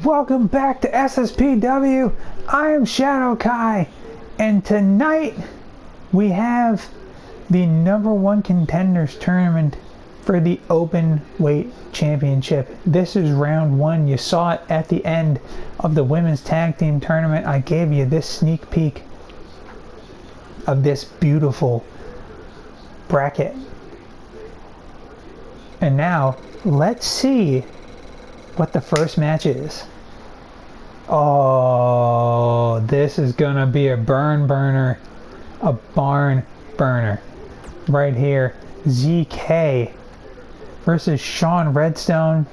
Welcome back to SSPW. I am Shadow Kai, and tonight we have the #1 contenders tournament for the open weight championship. This is round 1. You saw it at the end of the women's tag team tournament. I gave you this sneak peek of this beautiful bracket. And now let's see what the first match is. Oh, this is gonna be a barn burner right here. ZK versus Sean Redstone.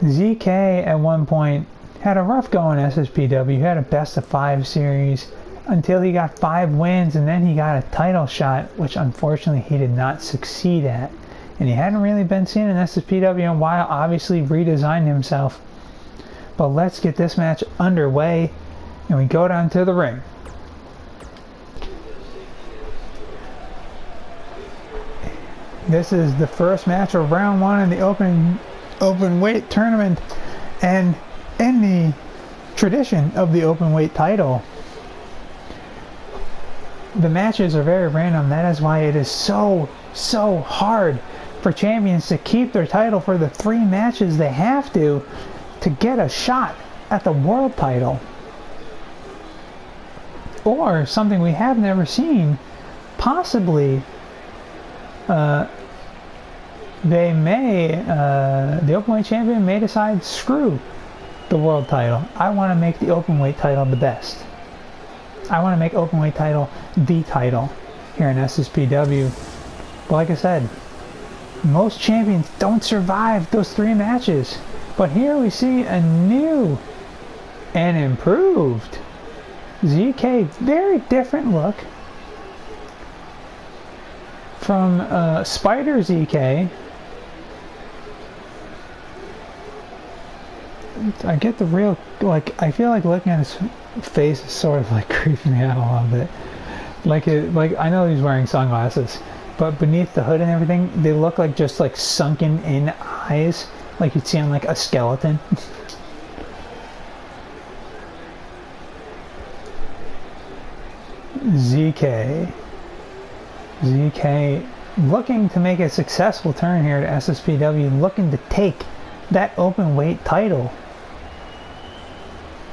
ZK at one point had a rough go in SSPW. He had a best of 5 series until he got 5 wins, and then he got a title shot, which unfortunately he did not succeed at. And he hadn't really been seen in SSPW in a while, obviously redesigned himself. But let's get this match underway, and we go down to the ring. This is the first match of round 1 in the open weight tournament, and in the tradition of the open weight title, the matches are very random. That is why it is so hard for champions to keep their title for the 3 matches they have to get a shot at the world title, or something we have never seen, possibly the openweight champion may decide, screw the world title, I want to make the openweight title the best. I want to make openweight title the title here in SSPW. But like I said, most champions don't survive those 3 matches. But here we see a new and improved ZK. Very different look from Spider ZK. I get the real, I feel like looking at his face is sort of like creeping me out a little bit. Like I know he's wearing sunglasses, but beneath the hood and everything, they look like just like sunken in eyes, like you'd see on like a skeleton. ZK looking to make a successful turn here to SSPW, looking to take that open weight title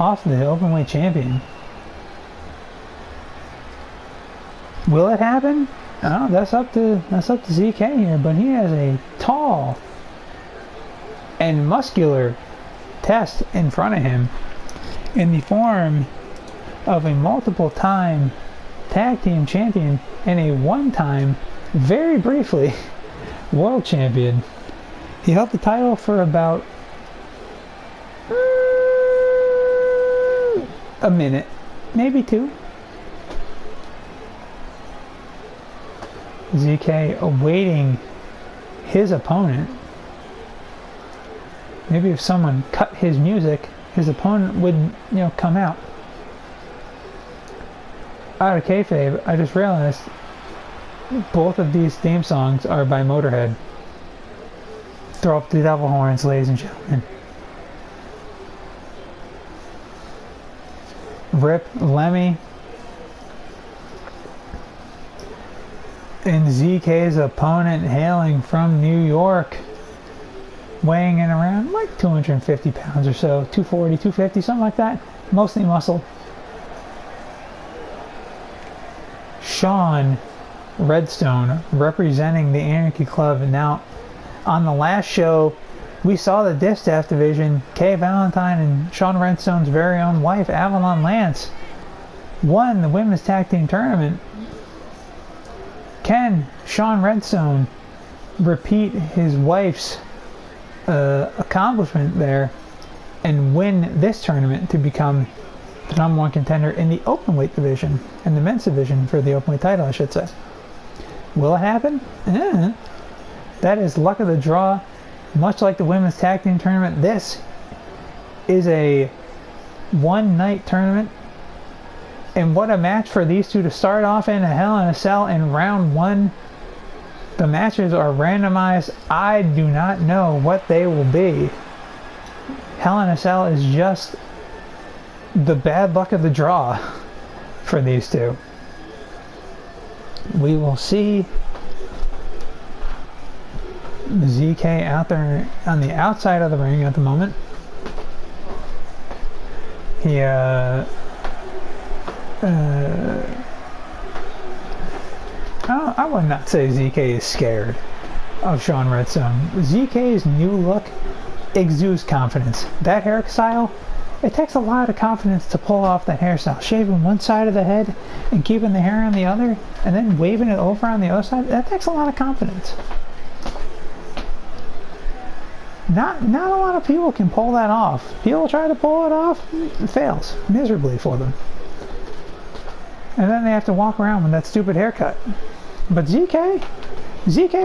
off the open weight champion. Will it happen? Oh, that's up to ZK here, but he has a tall and muscular test in front of him in the form of a multiple-time tag team champion and a one-time, very briefly, world champion. He held the title for about a minute, maybe 2. ZK awaiting his opponent. Maybe if someone cut his music, his opponent would, come out. Out of kayfabe, I just realized both of these theme songs are by Motorhead. Throw up the devil horns, ladies and gentlemen. Rip Lemmy. And ZK's opponent, hailing from New York, weighing in around like 250 pounds or so, 240, 250, something like that, mostly muscle. Sean Redstone representing the Anarchy Club. Now, on the last show, we saw the Distaff division, Kay Valentine and Sean Redstone's very own wife, Avalon Lance, won the women's tag team tournament. Can Sean Redstone repeat his wife's accomplishment there and win this tournament to become the #1 contender in the openweight division, and the men's division for the openweight title, I should say? Will it happen? That is luck of the draw. Much like the women's tag team tournament, this is a one-night tournament. And what a match for these two to start off in a Hell in a Cell in round 1. The matches are randomized. I do not know what they will be. Hell in a Cell is just the bad luck of the draw for these two. We will see ZK out there on the outside of the ring at the moment. He I would not say ZK is scared of Sean Redstone. ZK's new look exudes confidence. That hairstyle, it takes a lot of confidence to pull off that hairstyle. Shaving one side of the head and keeping the hair on the other, and then waving it over on the other side, that takes a lot of confidence. Not a lot of people can pull that off. People try to pull it off, it fails miserably for them. And then they have to walk around with that stupid haircut. But ZK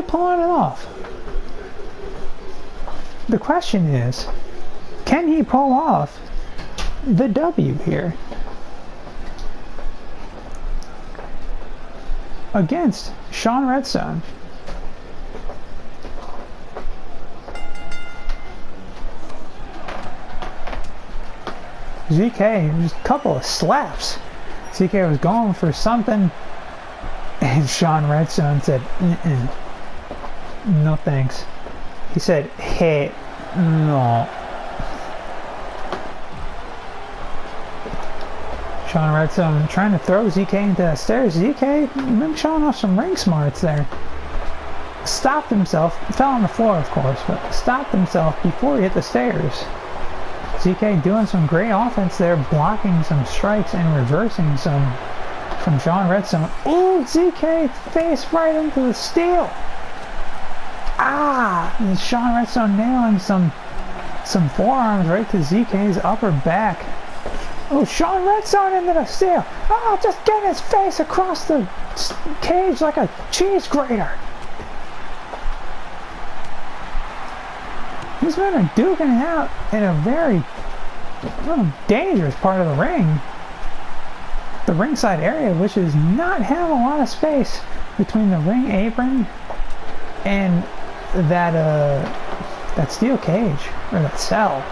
pulling it off. The question is, can he pull off the W here against Sean Redstone? ZK, just a couple of slaps. ZK was going for something, and Sean Redstone said, no thanks. He said, hey, no. Sean Redstone trying to throw ZK into the stairs. ZK, maybe showing off some ring smarts there. Stopped himself, fell on the floor of course, but stopped himself before he hit the stairs. ZK doing some great offense there, blocking some strikes and reversing some from Sean Redstone. Ooh, ZK face right into the steel. And Sean Redstone nailing some forearms right to ZK's upper back. Oh, Sean Redstone into the steel. Oh, just getting his face across the cage like a cheese grater. These men are duking it out in a very dangerous part of the ring. The ringside area, which does not have a lot of space between the ring apron and that steel cage, or that cell,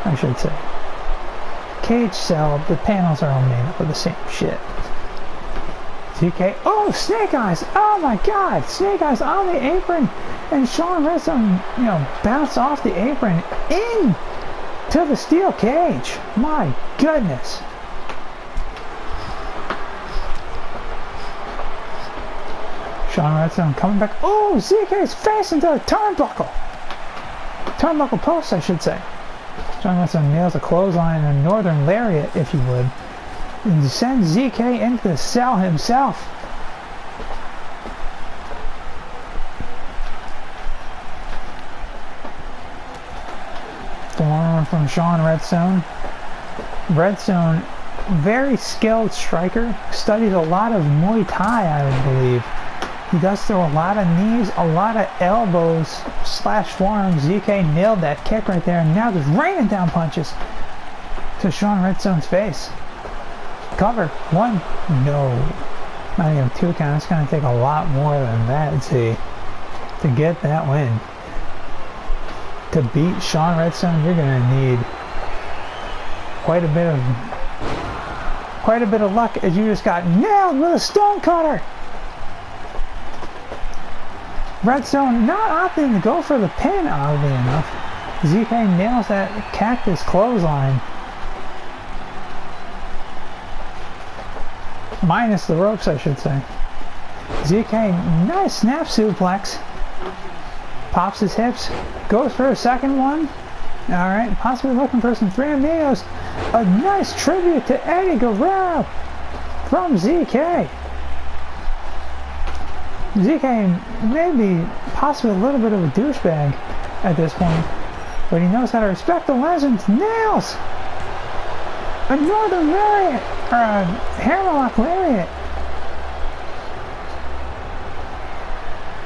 I should say. Cage cell, the panels are all made up of the same shit. ZK, oh, Snake Eyes, oh my god, Snake Eyes on the apron, and Sean Redstone, bounced off the apron in to the steel cage. My goodness. Sean Redstone coming back, oh, ZK's face into the turnbuckle post, I should say. Sean Redstone nails a clothesline and a northern lariat, if you would, and sends ZK into the cell himself. Forearm from Sean Redstone. Redstone, very skilled striker, studies a lot of Muay Thai, I would believe. He does throw a lot of knees, a lot of elbows / forearms. ZK nailed that kick right there, and now just raining down punches to Sean Redstone's face. Cover. 1. No. Not even 2 count. It's going to take a lot more than that to get that win. To beat Sean Redstone, you're going to need quite a bit of luck, as you just got nailed with a stone cutter. Redstone not opting to go for the pin, oddly enough. ZK nails that cactus clothesline. Minus the ropes, I should say. ZK, nice snap suplex. Pops his hips. Goes for a second one. Alright, possibly looking for some 3 amigos. A nice tribute to Eddie Guerrero from ZK. ZK may be possibly a little bit of a douchebag at this point, but he knows how to respect the legends. Nails a northern lariat, or a hammerlock lariat,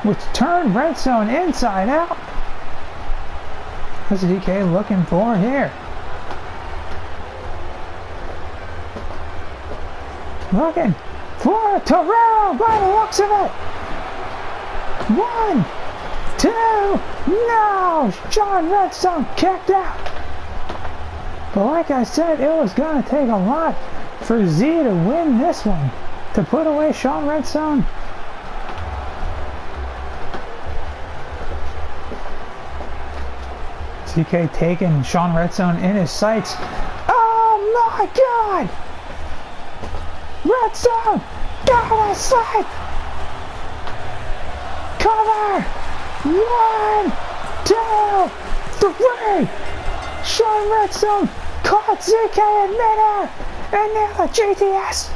which turned Redstone inside out. What's ZK looking for here? Looking for Torero by the looks of it. 1, 2, no! Sean Redstone kicked out. But like I said, it was going to take a lot for Z to win this one, to put away Sean Redstone. ZK taking Sean Redstone in his sights. Oh my God! Redstone! Got a sight! Cover! 1, 2, 3! Sean Redstone caught ZK in midair! And now the GTS!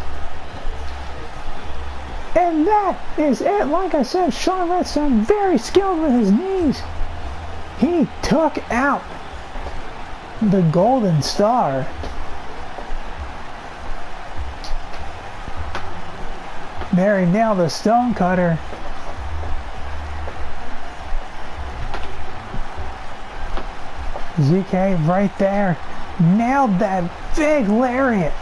And that is it. Like I said, Sean Redstone very skilled with his knees. He took out the Golden Star. There he nailed the Stone Cutter. ZK right there. Nailed that big lariat.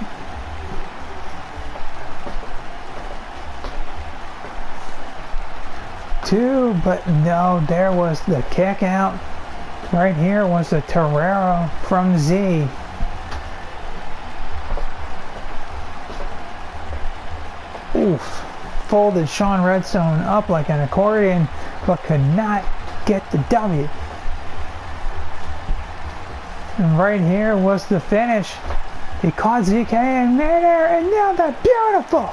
Two, but no, there was the kick out. Right here was the Torero from Z. Oof. Folded Sean Redstone up like an accordion, but could not get the W. And right here was the finish. He caught ZK in midair and nailed that beautiful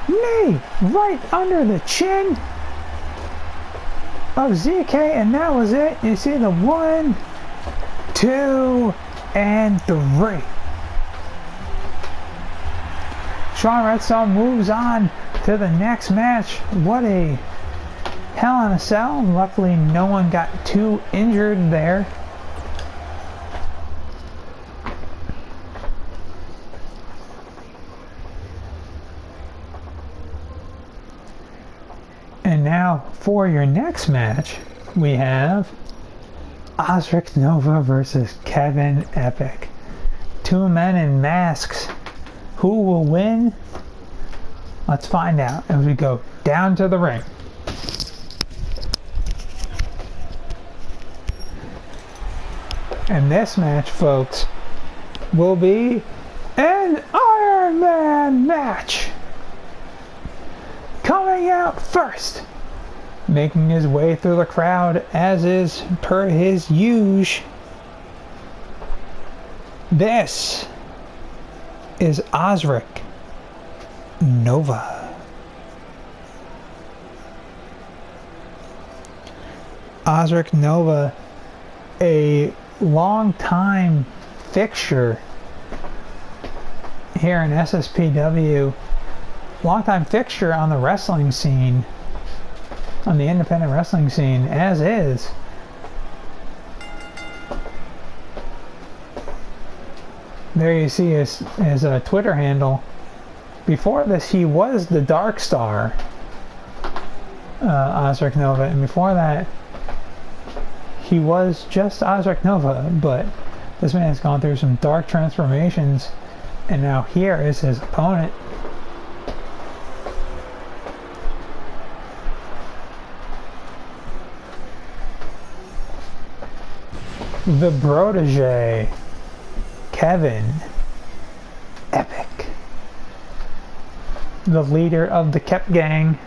knee right under the chin of ZK, and that was it. You see the 1, 2, and 3. Sean Redstone moves on to the next match. What a Hell in a Cell. Luckily no one got too injured there. And now for your next match, we have Osric Nova versus Kevin Epic. Two men in masks. Who will win? Let's find out as we go down to the ring. And this match, folks, will be an Iron Man match. Coming out first, making his way through the crowd as is per his usual. This is Osric Nova. Osric Nova, a long-time fixture here in SSPW. Long-time fixture on the wrestling scene, on the independent wrestling scene, as is. There you see his Twitter handle. Before this, he was the Dark Star, Osric Nova, and before that, he was just Osric Nova, but this man has gone through some dark transformations, and now here is his opponent. The protege, Kevin Epic, the leader of the Kep gang.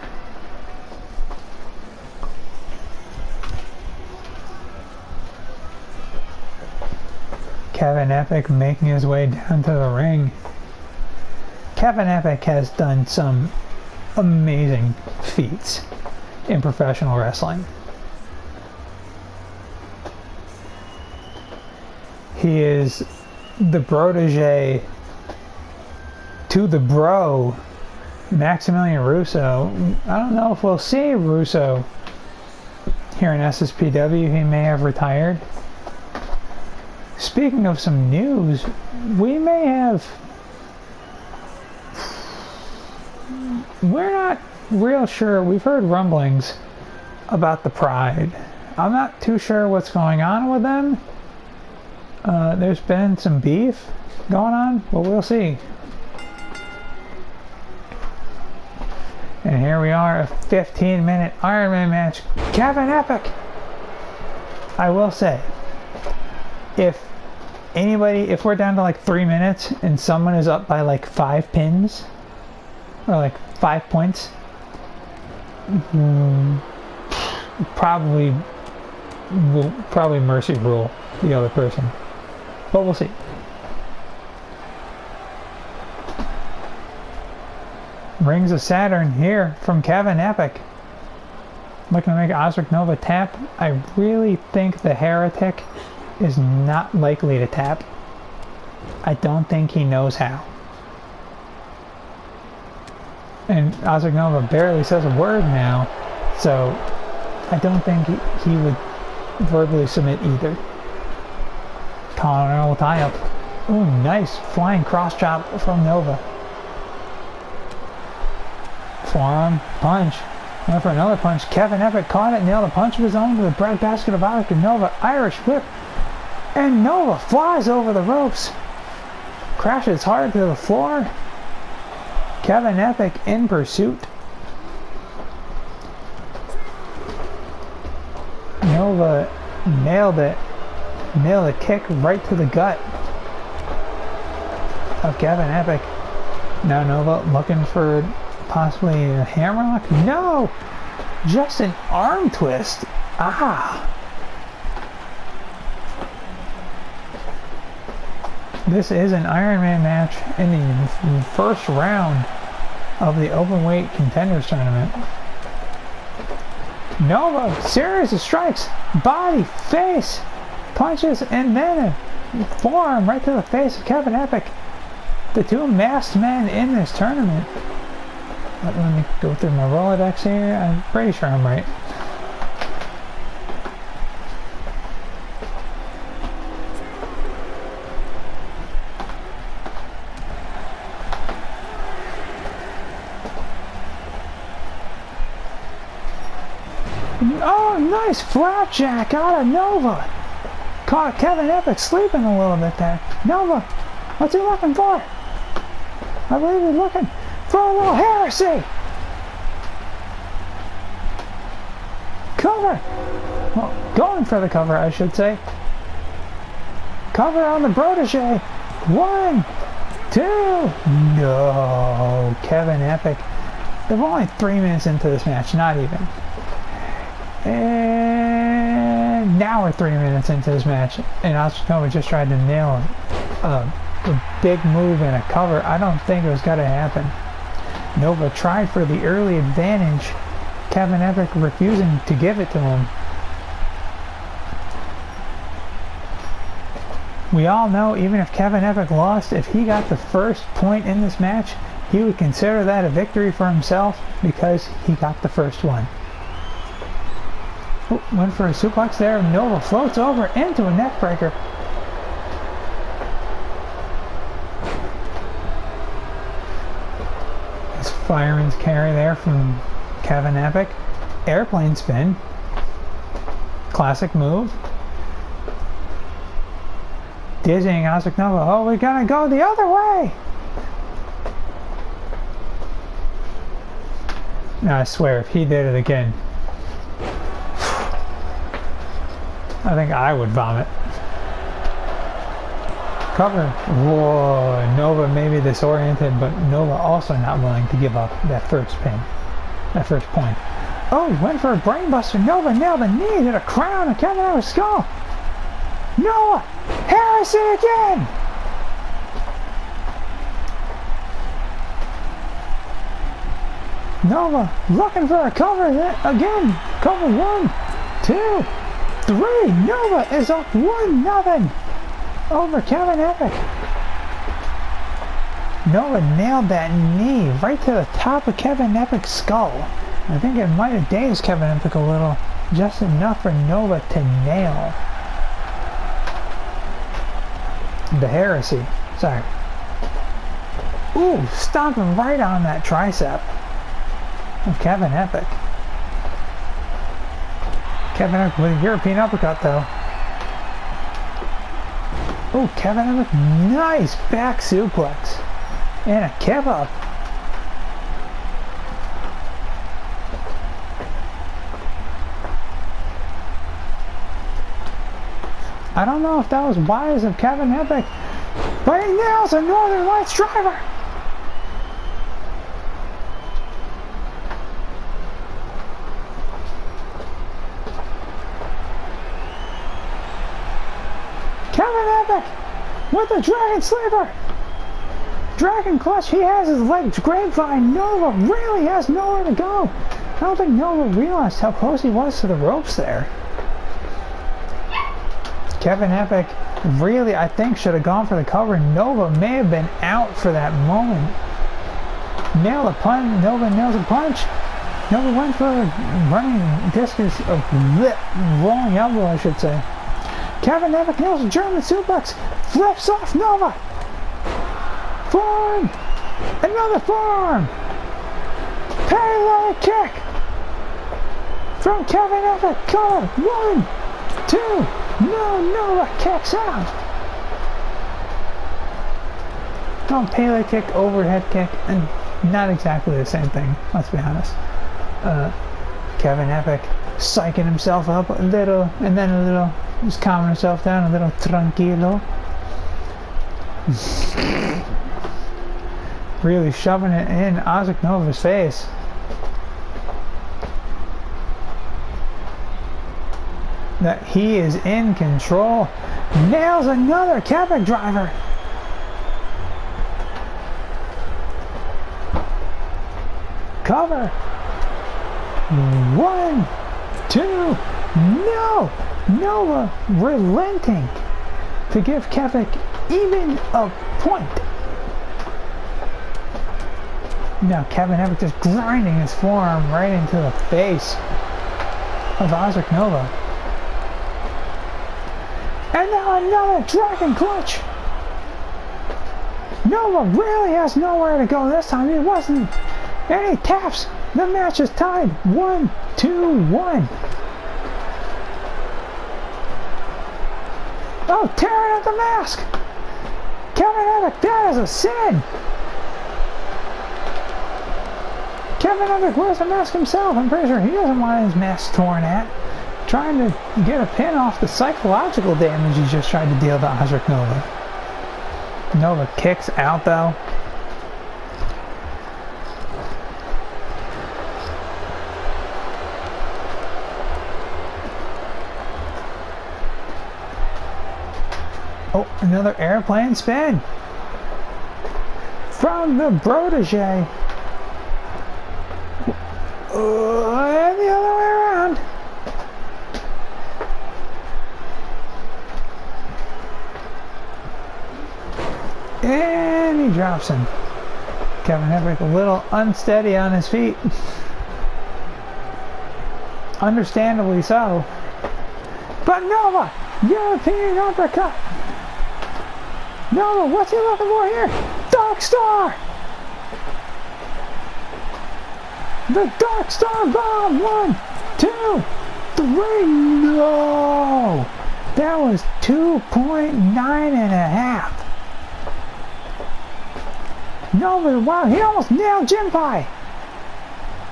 Kevin Epic making his way down to the ring. Kevin Epic has done some amazing feats in professional wrestling. He is the protege to the bro, Maximilian Russo. I don't know if we'll see Russo here in SSPW. He may have retired. Speaking of some news, we may have... We're not real sure. We've heard rumblings about the Pride. I'm not too sure what's going on with them. There's been some beef going on, but we'll see. And here we are, a 15-minute Iron Man match. Kevin Epic! I will say, if anybody, if we're down to like 3 minutes and someone is up by like 5 pins or like 5 points, probably mercy rule the other person, but we'll see. Rings of Saturn here from Kevin Epic. Looking to make Osric Nova tap. I really think the Heretic is not likely to tap. I don't think he knows how. And Osric Nova barely says a word now, so I don't think he would verbally submit either. Colonel tie up. Ooh, nice flying cross chop from Nova. Forearm punch. Went for another punch. Kevin Epic caught it, nailed a punch of his own to the breadbasket of Osric Nova. Irish whip. And Nova flies over the ropes. Crashes hard to the floor. Kevin Epic in pursuit. Nova nailed it. Nailed a kick right to the gut of Kevin Epic. Now Nova looking for possibly a hammerlock? No! Just an arm twist. Ah! This is an Iron Man match in the first round of the Openweight Contenders Tournament. Nova, series of strikes, body, face, punches, and then a forearm right to the face of Kevin Epic. The two masked men in this tournament. Let me go through my Rolodex here. I'm pretty sure I'm right. Oh, nice flapjack out of Nova. Caught Kevin Epic sleeping a little bit there. Nova, what's he looking for? I believe he's looking for a little heresy. Cover. Well, going for the cover, I should say. Cover on the protege. 1, 2. No. Kevin Epic. They're only 3 minutes into this match, not even. And now we're 3 minutes into this match, and Osric Nova just tried to nail a big move and a cover. I don't think it was going to happen. Nova tried for the early advantage, Kevin Epic refusing to give it to him. We all know even if Kevin Epic lost, if he got the first point in this match, he would consider that a victory for himself because he got the first one. Oh, went for a suplex there. Nova floats over into a neck breaker. Fireman's carry there from Kevin Epic. Airplane spin. Classic move. Dizzying Osric Nova. Oh, we gotta go the other way! No, I swear, if he did it again, I think I would vomit. Cover. Whoa, Nova maybe disoriented, but Nova also not willing to give up that first pin. That first point. Oh, went for a brainbuster. Nova nailed a knee to the crown of Kevin Epic's skull. Nova! Heresy again! Nova looking for a cover again. Cover 1, 2, 3. Nova is up 1-0 over Kevin Epic. Nova nailed that knee right to the top of Kevin Epic's skull. I think it might have dazed Kevin Epic a little, just enough for Nova to nail the heresy. Sorry. Ooh, stomping right on that tricep of Kevin Epic. Kevin Epic with a European uppercut though. Oh, Kevin Epic, nice back suplex. And a kick up. I don't know if that was wise of Kevin Epic, but he nails a Northern Lights driver. Kevin Epic with the Dragon Sleeper. Dragon Clutch, he has his legs grapevine. Nova really has nowhere to go. I don't think Nova realized how close he was to the ropes there. Kevin Epic really, I think, should have gone for the cover. Nova may have been out for that moment. Nailed a punch. Nova nails a punch. Nova went for a running discus of rolling elbow, I should say. Kevin Epic nails a German suplex. Flips off Nova. Forearm. Another forearm. Pele kick. From Kevin Epic. Cover. 1, 2. No, Nova kicks out. Oh, Pele kick, overhead kick, and not exactly the same thing, let's be honest. Kevin Epic psyching himself up a little, and then a little, just calming himself down, a little tranquilo. Really shoving it in Isaac Nova's face. That he is in control. Nails another Kevin driver. Cover. 1, 2. No! Nova relenting to give Kevin even a point. Now Kevin Epic just grinding his forearm right into the face of Isaac Nova. And now another Dragon Clutch. Nova really has nowhere to go this time. It wasn't. And he taps. The match is tied. 1, 2, 1. Oh, tearing at the mask. Kevin Epic, that is a sin. Kevin Epic wears a mask himself. I'm pretty sure he doesn't want his mask torn at. Trying to get a pin off the psychological damage he just tried to deal to Isaac Nova. Nova kicks out though. Oh, another airplane spin from the protege. And the other way around. And he drops him. Kevin Epic a little unsteady on his feet. Understandably so. But Nova, European uppercut. Nova, what's he looking for here? Dark Star. The Dark Star Bomb. 1, 2, 3. No. That was 2.9.5. Nova, wow, he almost nailed Jinpai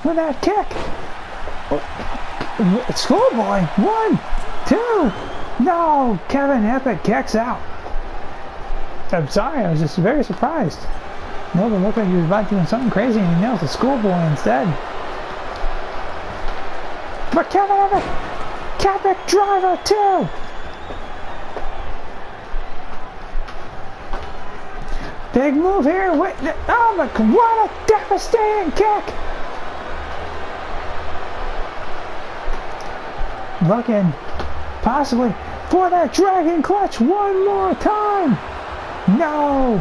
with that kick. Oh, Schoolboy, 1, 2. No, Kevin Epic kicks out. I'm sorry, I was just very surprised. Nova looked like he was about doing something crazy and he nails the Schoolboy instead. But Kevin Epic driver 2. Big move here. Wait, oh my God, what a devastating kick. Looking possibly for that Dragon Clutch one more time. No.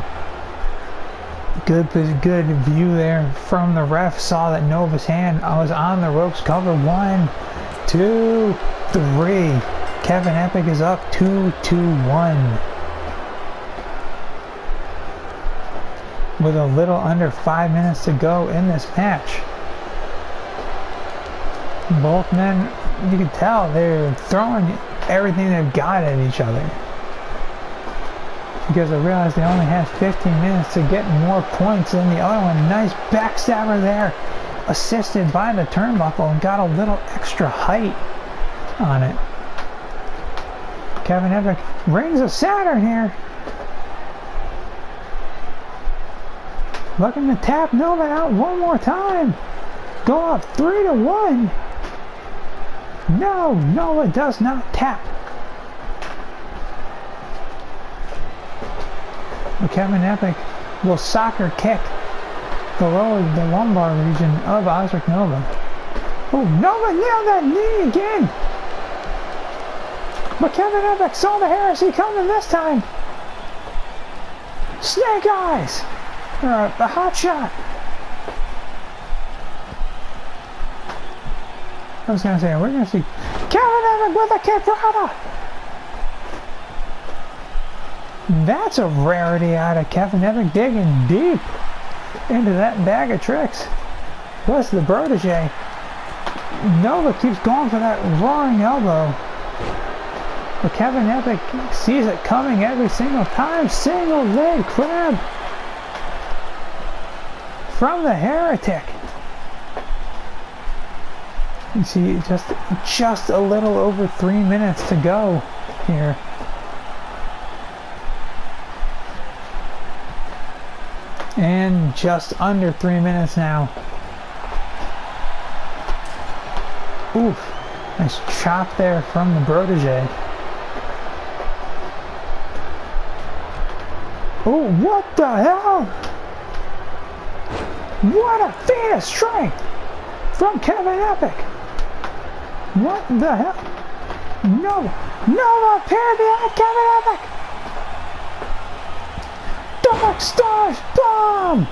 Good view there from the ref. Saw that Nova's hand was on the ropes. Cover. 1, 2, 3. Kevin Epic is up 2-1. With a little under 5 minutes to go in this match. Both men, you can tell they're throwing everything they've got at each other. Because I realized they only had 15 minutes to get more points than the other one. Nice backstabber there, assisted by the turnbuckle, and got a little extra height on it. Kevin Epic rings of Saturn here. Looking to tap Nova out one more time. Go up 3-1. No, Nova does not tap. But Kevin Epic will soccer kick the lumbar region of Osric Nova. Oh, Nova nailed that knee again. But Kevin Epic saw the heresy coming this time. Snake eyes. A hot shot. I was gonna say, we're gonna see Kevin Epic with a quebrada. That's a rarity out of Kevin Epic, digging deep into that bag of tricks. Plus the protege. Nova keeps going for that roaring elbow. But Kevin Epic sees it coming every single time. Single leg crab from the heretic. You see just a little over 3 minutes to go here. And just under 3 minutes now. Oof. Nice chop there from the protege. Oh, what the hell? What a feat of strength from Kevin Epic. What the hell? Nova appeared behind Kevin Epic. Dark Star's bomb.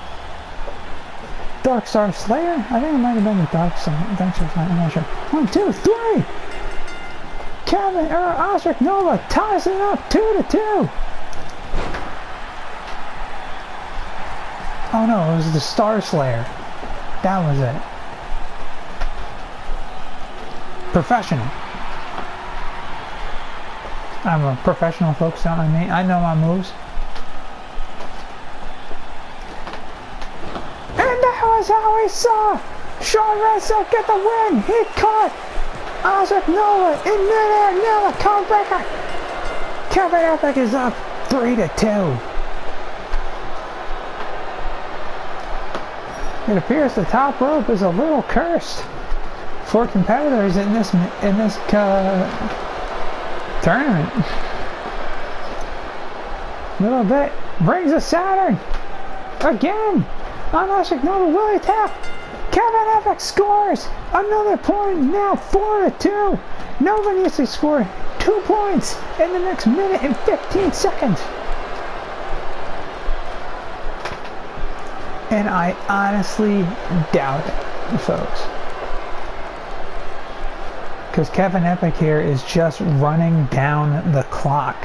Dark Star Slayer? I think it might have been the Dark Star Slayer. I'm not sure. 1, 2, 3. Osric Nova ties it up 2-2. Oh no, it was the Star Slayer. That was it. Professional. I'm a professional, folks. I know my moves. And that was how we saw Sean Redstock get the win. He caught Osric Nova in midair, nailed a code breaker. Kevin Epic is up 3-2. It appears the top rope is a little cursed for competitors in this tournament. Little bit. Brings a Saturn again on Osric Nova. Will he tap? Kevin Epic scores another point. Now 4-2. Nova needs to score 2 points in the next minute and 15 seconds. And I honestly doubt it, folks. Because Kevin Epic here is just running down the clock.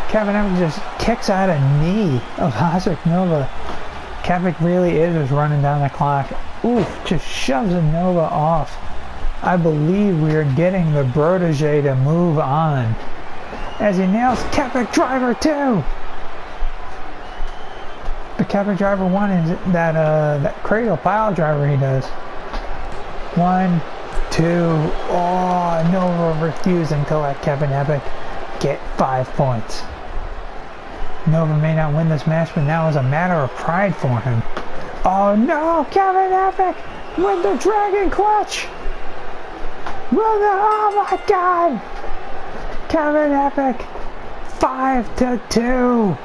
Kevin Epic just kicks out a knee of Osric Nova. Kevin really is just running down the clock. Oof, just shoves a Nova off. I believe we are getting the protege to move on. As he nails Kevin Driver 2. The Kevin Driver 1 is that cradle pile driver he does. 1, 2, oh, Nova refusing to let Kevin Epic get 5 points. Nova may not win this match, but now is a matter of pride for him. Oh no, Kevin Epic with the Dragon Clutch. Oh my God. Kevin Epic 5-2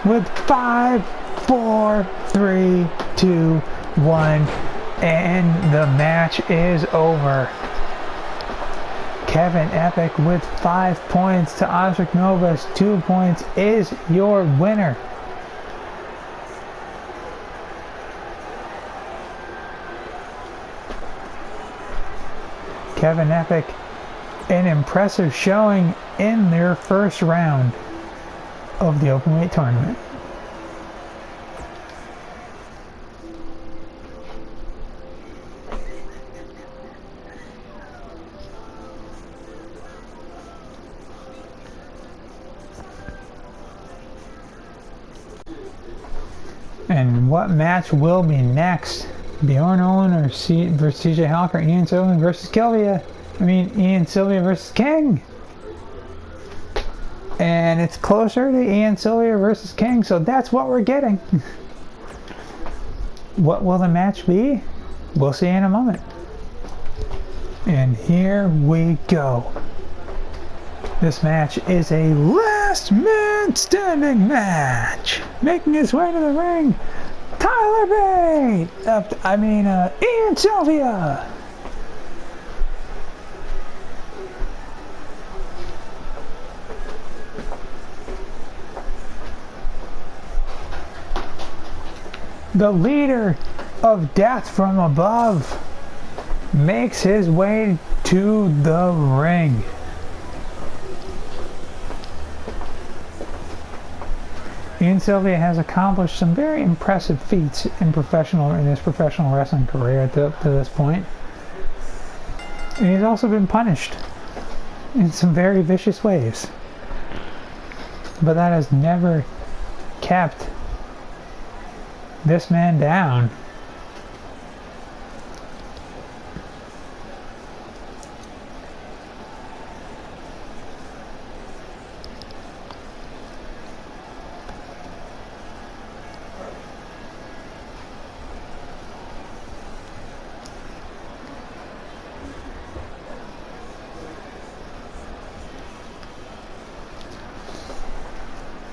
with 5, 4, 3, 2, 1, and the match is over. Kevin Epic with 5 points to Osric Nova's 2 points is your winner. Kevin Epic, an impressive showing in their first round of the openweight tournament. And what match will be next? Bjorn Olin versus CJ Halker, Ian Silverman versus Kelvia. I mean, Ian Sylvia versus King. And it's closer to Ian Sylvia versus King, so that's what we're getting. What will the match be? We'll see in a moment. And here we go. This match is a last man standing match. Making his way to the ring, Tyler Bate. Ian Sylvia. The leader of Death from Above makes his way to the ring. Ian Sylvia has accomplished some very impressive feats in his professional wrestling career to this point. And he's also been punished in some very vicious ways. But that has never kept this man down.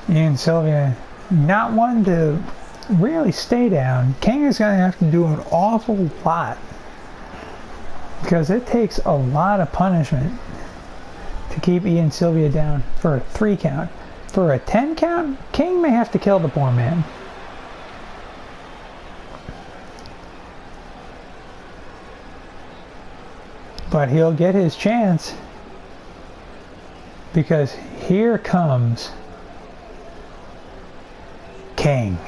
Ian Sylvia, not one to really stay down. King is going to have to do an awful lot because it takes a lot of punishment to keep Ian Sylvia down for a 3 count. For a 10 count, King may have to kill the poor man. But he'll get his chance because here comes King.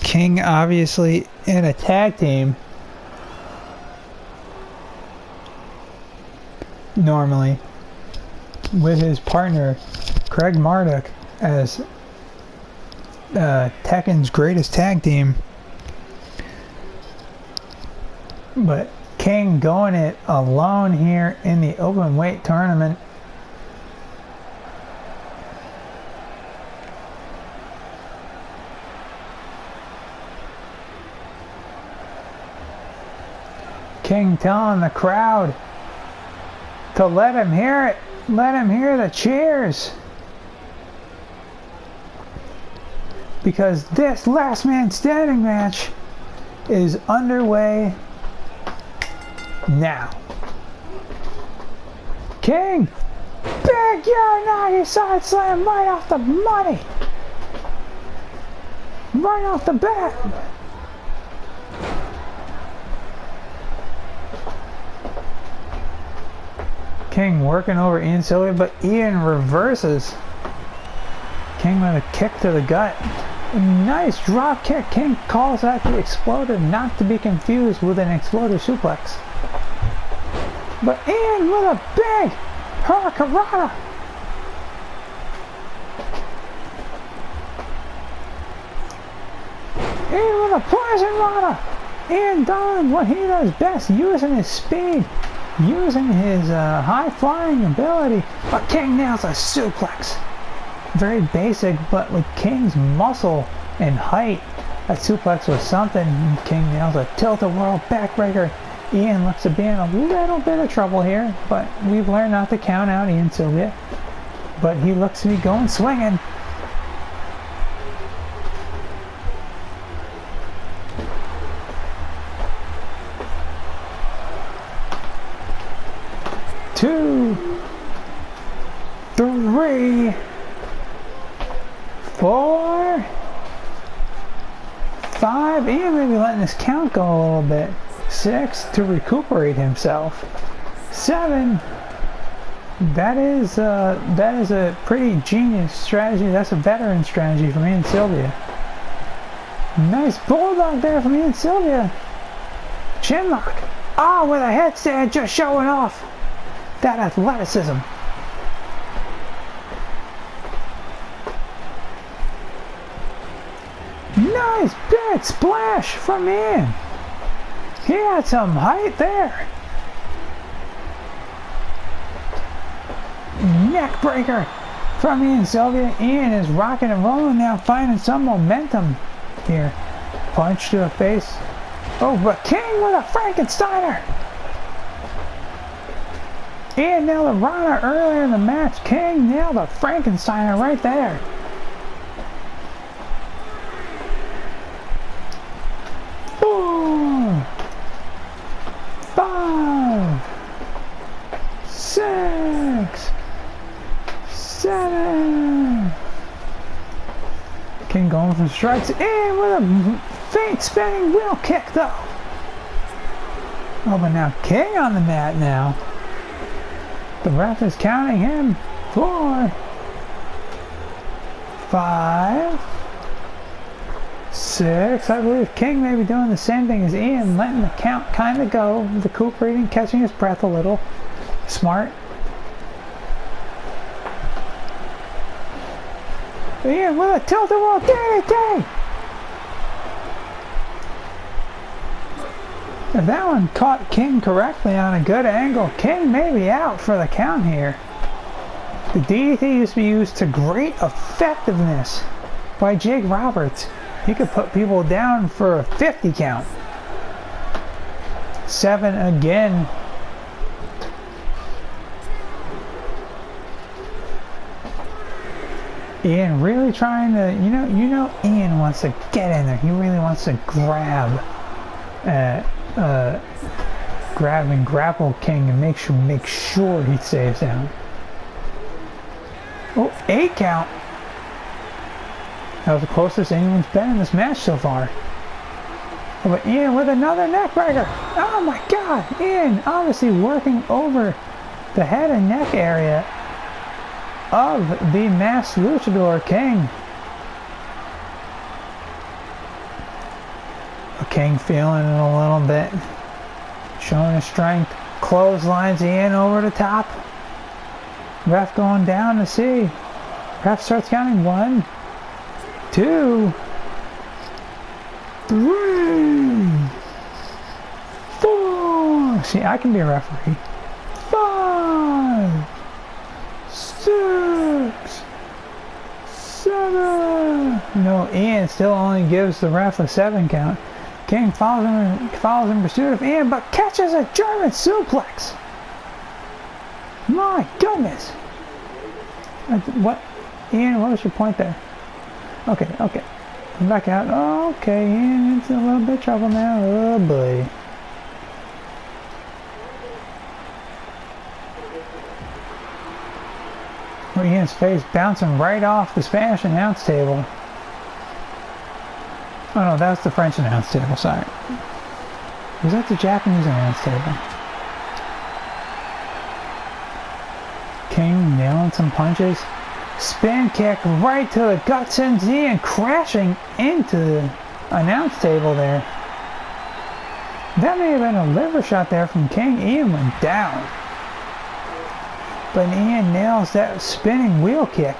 King obviously in a tag team normally with his partner Craig Marduk as Tekken's greatest tag team, but King going it alone here in the open weight tournament. King telling the crowd to let him hear it. Let him hear the cheers. Because this last man standing match is underway now. King, big Uranagi side slam right off the money. Right off the bat. King working over Ian Sylvia, but Ian reverses. King with a kick to the gut. Nice drop kick. King calls out the exploder, not to be confused with an exploder suplex. But Ian with a big hurricanrana. Ian with a poison rana. Ian doing what he does best, using his speed, using his high flying ability. But King nails a suplex. Very basic, but with King's muscle and height, that suplex was something. King nails a tilt-a-whirl backbreaker. Ian looks to be in a little bit of trouble here, but we've learned not to count out Ian Sylvia. But he looks to be going swinging. Two, three, 4, 5, Ian maybe letting this count go a little bit. 6 to recuperate himself. 7. That is a pretty genius strategy. That's a veteran strategy from Ian Sylvia. Nice bulldog there from Ian Sylvia. Chinlock. Ah, with a headstand, just showing off that athleticism. Nice big splash from Ian. He had some height there. Neck breaker from Ian Sylvia. Ian is rocking and rolling now, finding some momentum here. Punch to the face. Oh, but King with a Frankensteiner. Ian nailed a Rana earlier in the match. King nailed a Frankensteiner right there. King going from strikes in with a faint spinning wheel kick though. Oh, but now King on the mat now. The ref is counting him. 4, 5, 6. I believe King may be doing the same thing as Ian, letting the count kind of go, recuperating, catching his breath a little. Smart. Ian with a tilt-a-whirl DDT! If that one caught King correctly on a good angle, King may be out for the count here. The DDT used to be used to great effectiveness by Jake Roberts. He could put people down for a 50 count. 7 again. Ian really trying to, you know, Ian wants to get in there. He really wants to grab and grapple King and make sure he stays down. Oh, 8 count. That was the closest anyone's been in this match so far. Oh, but Ian with another neck breaker. Oh my God, Ian obviously working over the head and neck area of the masked luchador King. King feeling it a little bit, showing his strength. Clotheslines Ian over the top. Ref going down to see. Ref starts counting 1, 2, 3, 4. See, I can be a referee. 5, 6, 7. No, Ian still only gives the ref a 7 count. King follows in pursuit of Ian, but catches a German suplex. My goodness. What? Ian, what was your point there? Okay. Come back out. Okay, Ian, it's a little bit of trouble now. Oh boy. Ian's face bouncing right off the Spanish announce table. Oh no, that was the French announce table, sorry. Was that the Japanese announce table? King nailing some punches. Spin kick right to the gut, sends Ian crashing into the announce table there. That may have been a liver shot there from King. Ian went down. But Ian nails that spinning wheel kick.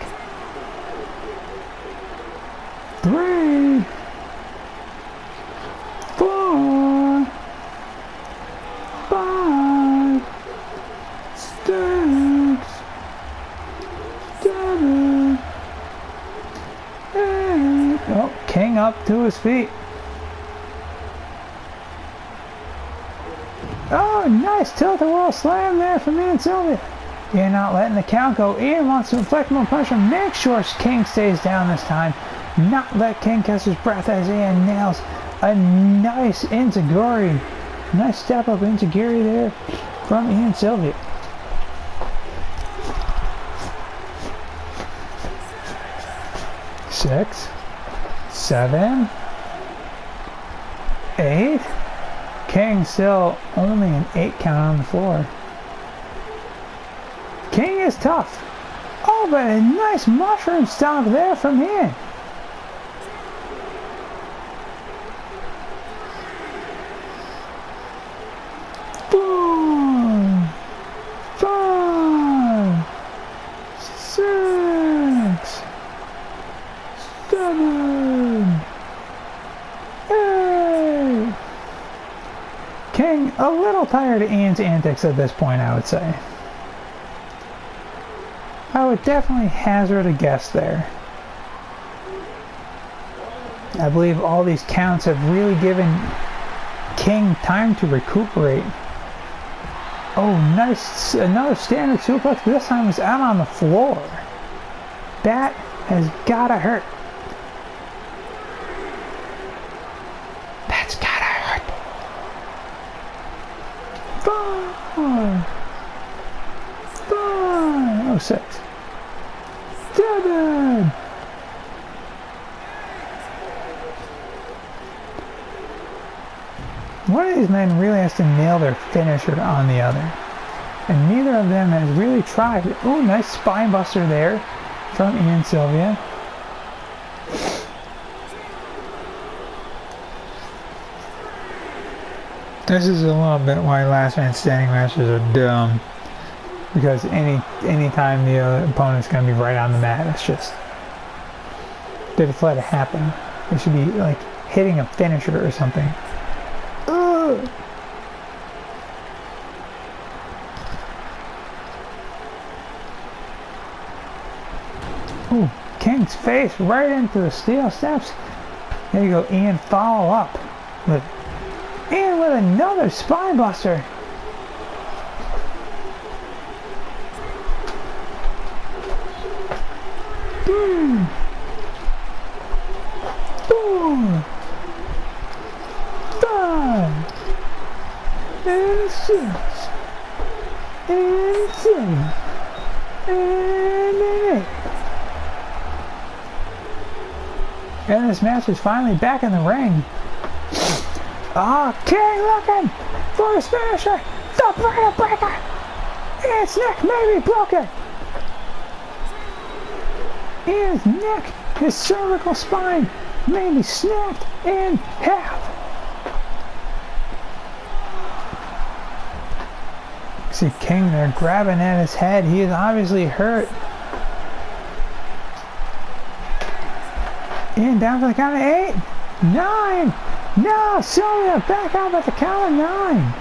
3, 4, 5, 6, 7, 8. Oh, King up to his feet. Oh, nice tilt-a-whirl slam there from Ian Sylvia. Ian not letting the count go. Ian wants to inflict more pressure. Make sure King stays down this time. Not let King catch his breath as Ian nails a nice enziguri. Nice step up enziguri there from Ian Sylvia. Six, 7, 8. King still only an 8 count on the floor. King is tough. Oh, but a nice mushroom stomp there from Ian. Boom. 5, 6, 7, King a little tired of Ian's antics at this point, I would say. I would definitely hazard a guess there. I believe all these counts have really given King time to recuperate. Oh, nice. Another standard suplex. This time was out on the floor. That has gotta hurt. That's gotta hurt. 5, 5, oh, 6, 7. One of these men really has to nail their finisher on the other. And neither of them has really tried. Ooh, nice spine buster there from Ian Sylvia. This is a little bit why last man standing matches are dumb. Because any time the other opponent's going to be right on the mat, it's just... they just let it happen. It should be like hitting a finisher or something. Ooh, King's face right into the steel steps. There you go, Ian, follow up with Ian with another spine buster. Boom. Boom. 5 and 6 and 7 and 8. And this match is finally back in the ring. Ah, King looking for his finisher. The Bradle Breaker. His neck may be broken. His neck, his cervical spine may be snapped in half. See King there grabbing at his head. He is obviously hurt. Ian down for the count of 8, 9. No, Sylvia back up at the count of 9.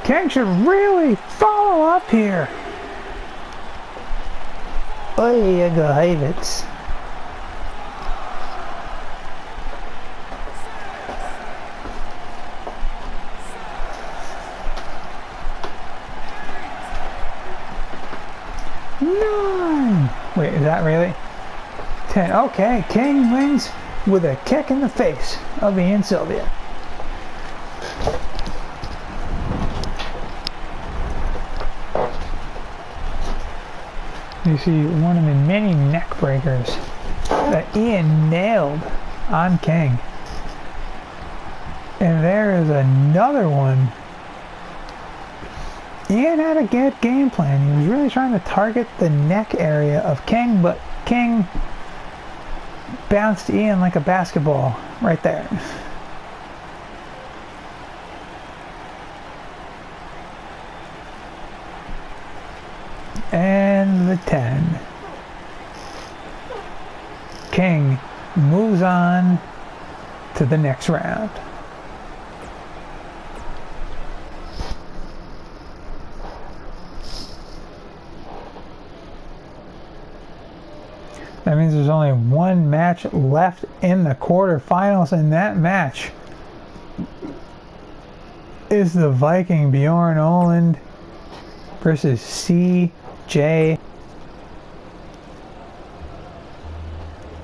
King should really follow up here. Oh, you go, Havits. Wait, is that really? 10. Okay, King wins with a kick in the face of Ian Sylvia. You see one of the many neck breakers that Ian nailed on King. And there is another one. Ian had a good game plan. He was really trying to target the neck area of King, but King bounced Ian like a basketball right there. And the 10. King moves on to the next round. That means there's only one match left in the quarterfinals, and that match is the Viking Bjorn Oland versus CJ.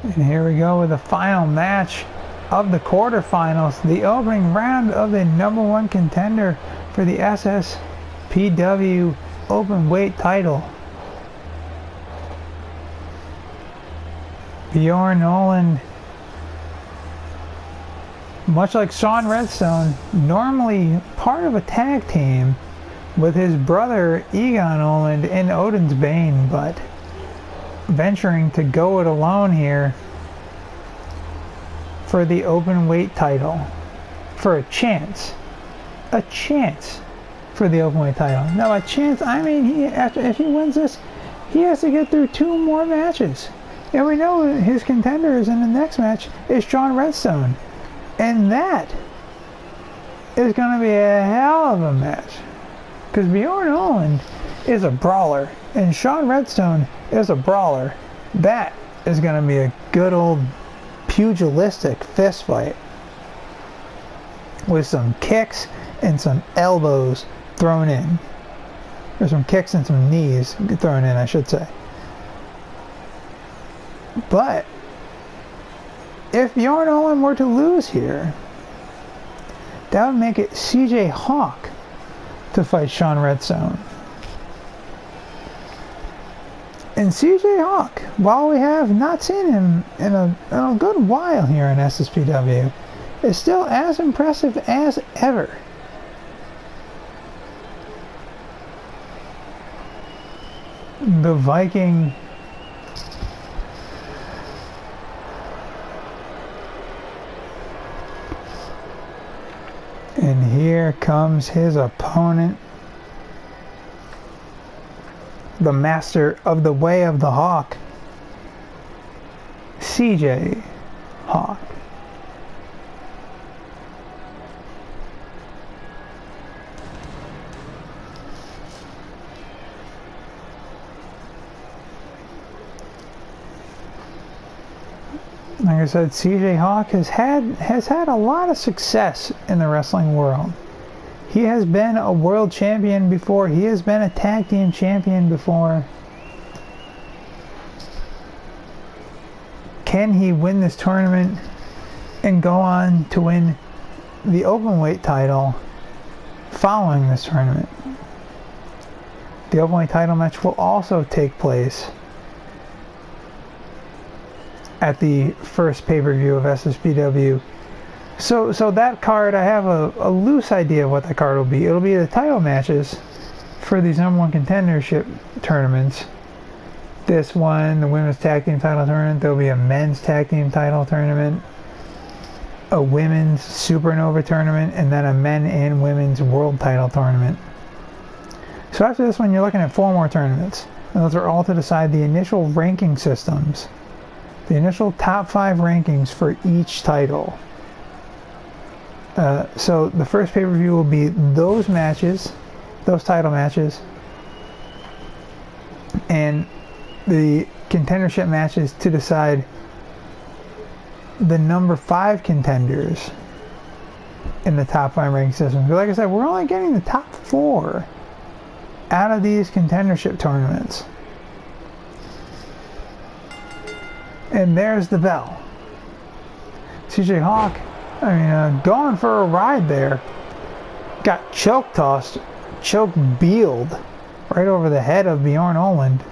And here we go with the final match of the quarterfinals, the opening round of the #1 contender for the SSPW openweight title. Bjorn Oland, much like Sean Redstone, normally part of a tag team with his brother Egon Oland in Odin's Bane, but venturing to go it alone here for the openweight title, for a chance for the openweight title. Now by chance, I mean if he wins this, he has to get through 2 more matches. And we know his contenders in the next match is Sean Redstone. And that is going to be a hell of a match. Because Bjorn Oland is a brawler, and Sean Redstone is a brawler. That is going to be a good old pugilistic fist fight with some kicks and some elbows thrown in. Or some kicks and some knees thrown in, I should say. But if Bjorn Oland were to lose here, that would make it CJ Hawk to fight Sean Redstone. And CJ Hawk, while we have not seen him in a good while here in SSPW, is still as impressive as ever. The Viking and here comes his opponent, the master of the way of the Hawk, CJ Hawk. Like I said, CJ Hawk has had a lot of success in the wrestling world. He has been a world champion before. He has been a tag team champion before. Can he win this tournament and go on to win the openweight title following this tournament? The openweight title match will also take place at the first pay-per-view of SSPW. So that card, I have a loose idea of what that card will be. It'll be the title matches for these #1 contendership tournaments. This one, the women's tag team title tournament. There'll be a men's tag team title tournament, a women's supernova tournament, and then a men and women's world title tournament. So after this one, you're looking at 4 more tournaments. And those are all to decide the initial ranking systems. The initial top 5 rankings for each title. So the first pay-per-view will be those matches, those title matches, and the contendership matches to decide the number 5 contenders in the top 5 ranking system. But like I said, we're only getting the top 4 out of these contendership tournaments. And there's the bell. CJ Hawk, going for a ride there. Got choke tossed, choke beeled right over the head of Bjorn Oland.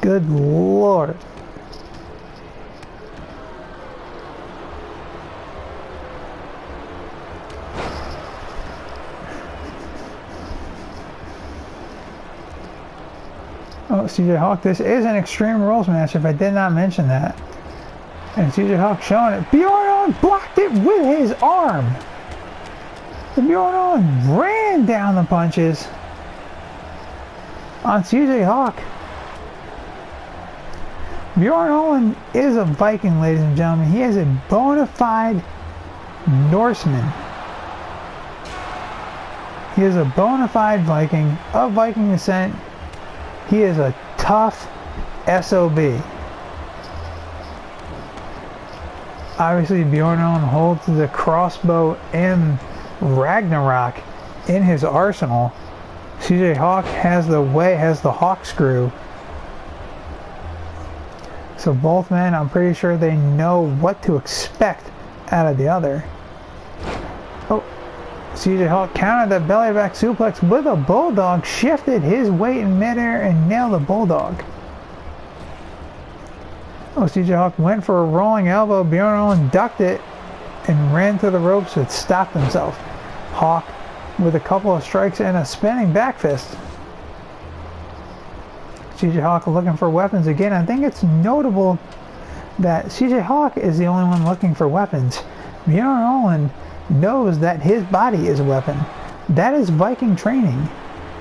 Good Lord. Oh, CJ Hawk, this is an Extreme Rules match if I did not mention that. And CJ Hawk showing it. Bjorn Oland blocked it with his arm. And Bjorn Oland ran down the punches on CJ Hawk. Bjorn Oland is a Viking, ladies and gentlemen. He is a bona fide Norseman. He is a bona fide Viking of Viking descent. He is a tough SOB. Obviously, Bjorn Oland holds the crossbow and Ragnarok in his arsenal. CJ Hawk has the hawk screw. So both men, I'm pretty sure they know what to expect out of the other. Oh, CJ Hawk countered the belly back suplex with a bulldog, shifted his weight in midair and nailed the bulldog. Oh, CJ Hawk went for a rolling elbow. Bjorn Oland ducked it and ran to the ropes but stopped himself. Hawk with a couple of strikes and a spinning back fist. CJ Hawk looking for weapons again. I think it's notable that CJ Hawk is the only one looking for weapons. Bjorn Oland knows that his body is a weapon. That is Viking training.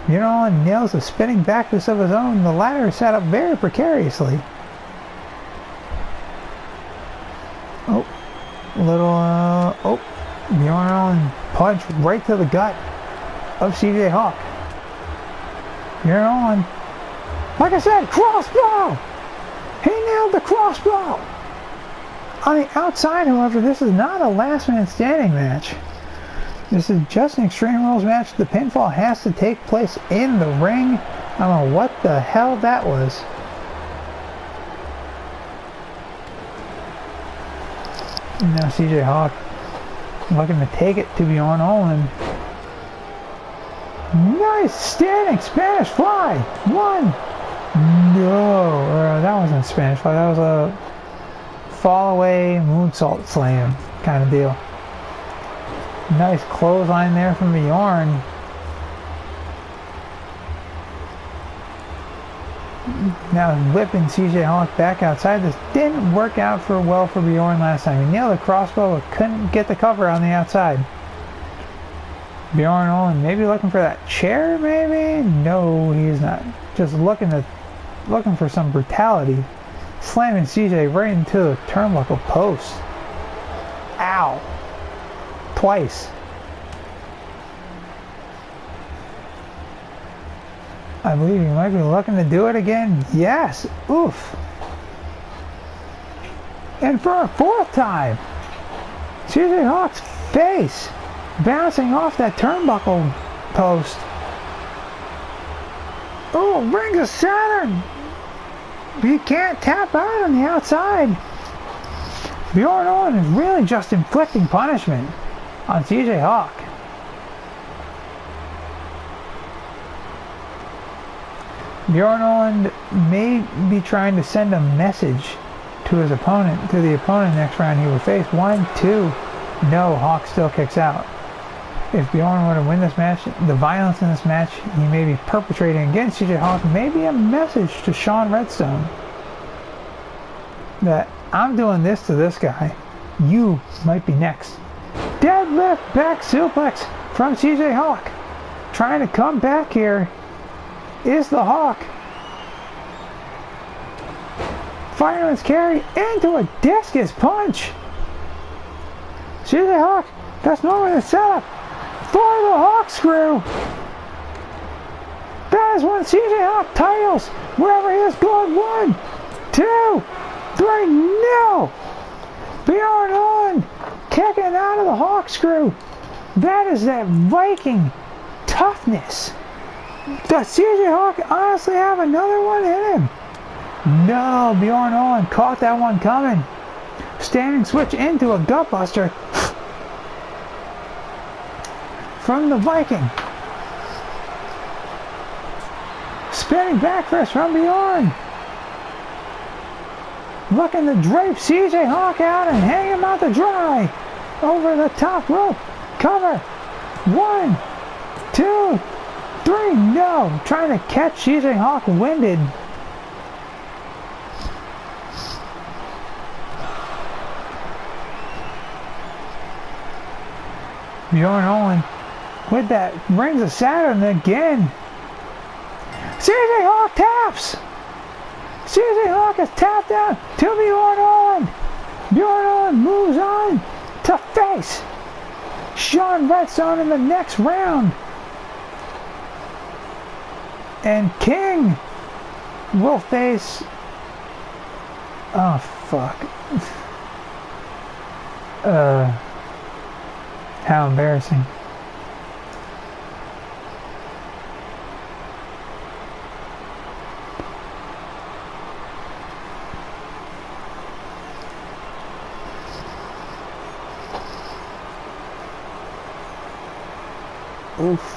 Bjorn Oland nails a spinning back fist of his own. The ladder is set up very precariously. Oh, Bjorn Oland punch right to the gut of CJ Hawk. You're on. Like I said, crossbow! He nailed the crossbow! On the outside, however, this is not a last man standing match. This is just an Extreme Rules match. The pinfall has to take place in the ring. I don't know what the hell that was. And now CJ Hawk looking to take it to Bjorn Olin. Nice standing Spanish fly. One. No. That wasn't Spanish fly. That was a fall away moonsault slam kind of deal. Nice clothesline there from Bjorn. Now whipping CJ Hawk back outside. This didn't work out well for Bjorn last time. He nailed the crossbow but couldn't get the cover on the outside. Bjorn Olin maybe looking for that chair, maybe? No, he's not. Just looking for some brutality. Slamming CJ right into the turnbuckle post. Ow. Twice. I believe he might be looking to do it again. Yes. Oof. And for a fourth time. CJ Hawk's face bouncing off that turnbuckle post. Oh, rings of Saturn. You can't tap out on the outside. Bjorn Olin is really just inflicting punishment on CJ Hawk. Bjorn Olin may be trying to send a message to his opponent, to the opponent next round he will face. 1, 2. No, Hawk still kicks out. If Bjorn were to win this match, the violence in this match he may be perpetrating against CJ Hawk may be a message to Sean Redstone that I'm doing this to this guy. You might be next. Deadlift back suplex from CJ Hawk. Trying to come back here is the Hawk. Fireman's carry into a discus punch. CJ Hawk, that's normally the setup for the Hawk screw. That is when CJ Hawk titles wherever he is going. 1, 2, 3, no! Bjorn Olin kicking out of the Hawk screw. That is that Viking toughness. Does CJ Hawk honestly have another one in him? No, Bjorn Olin caught that one coming. Standing switch into a gutbuster from the Viking. Spinning back fist from Bjorn. Looking to drape CJ Hawk out and hang him out to dry. Over the top rope. Cover. 1, 2, 3. No. Trying to catch CJ Hawk winded. Bjorn Olin with that rings of Saturn again. CJ Hawk taps. CJ Hawk is tapped out to Bjorn Olin. Bjorn Olin moves on to face Sean Redstone in the next round. And King will face... Oh, fuck. How embarrassing. Oof.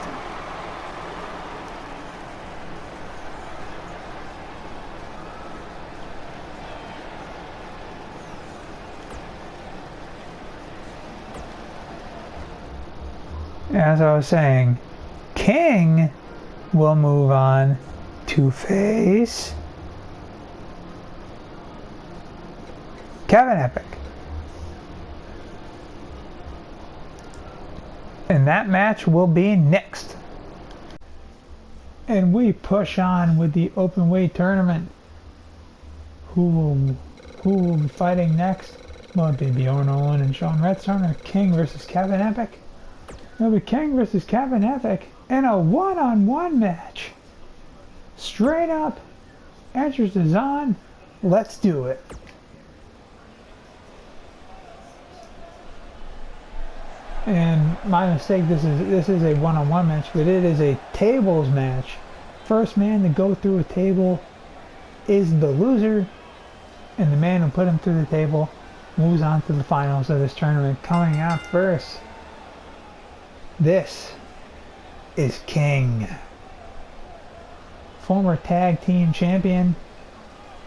As I was saying, King will move on to face Kevin Epic. And that match will be next. And we push on with the open weight tournament. Who will be fighting next? Will it be Bjorn Olin and Sean Redstone, or King versus Kevin Epic? It'll be King versus Kevin Epic in a one-on-one match. Straight up. Entrance is on. Let's do it. And my mistake, this is a one-on-one match, but it is a tables match. First man to go through a table is the loser, and the man who put him through the table moves on to the finals of this tournament. Coming out first, this is King, former tag team champion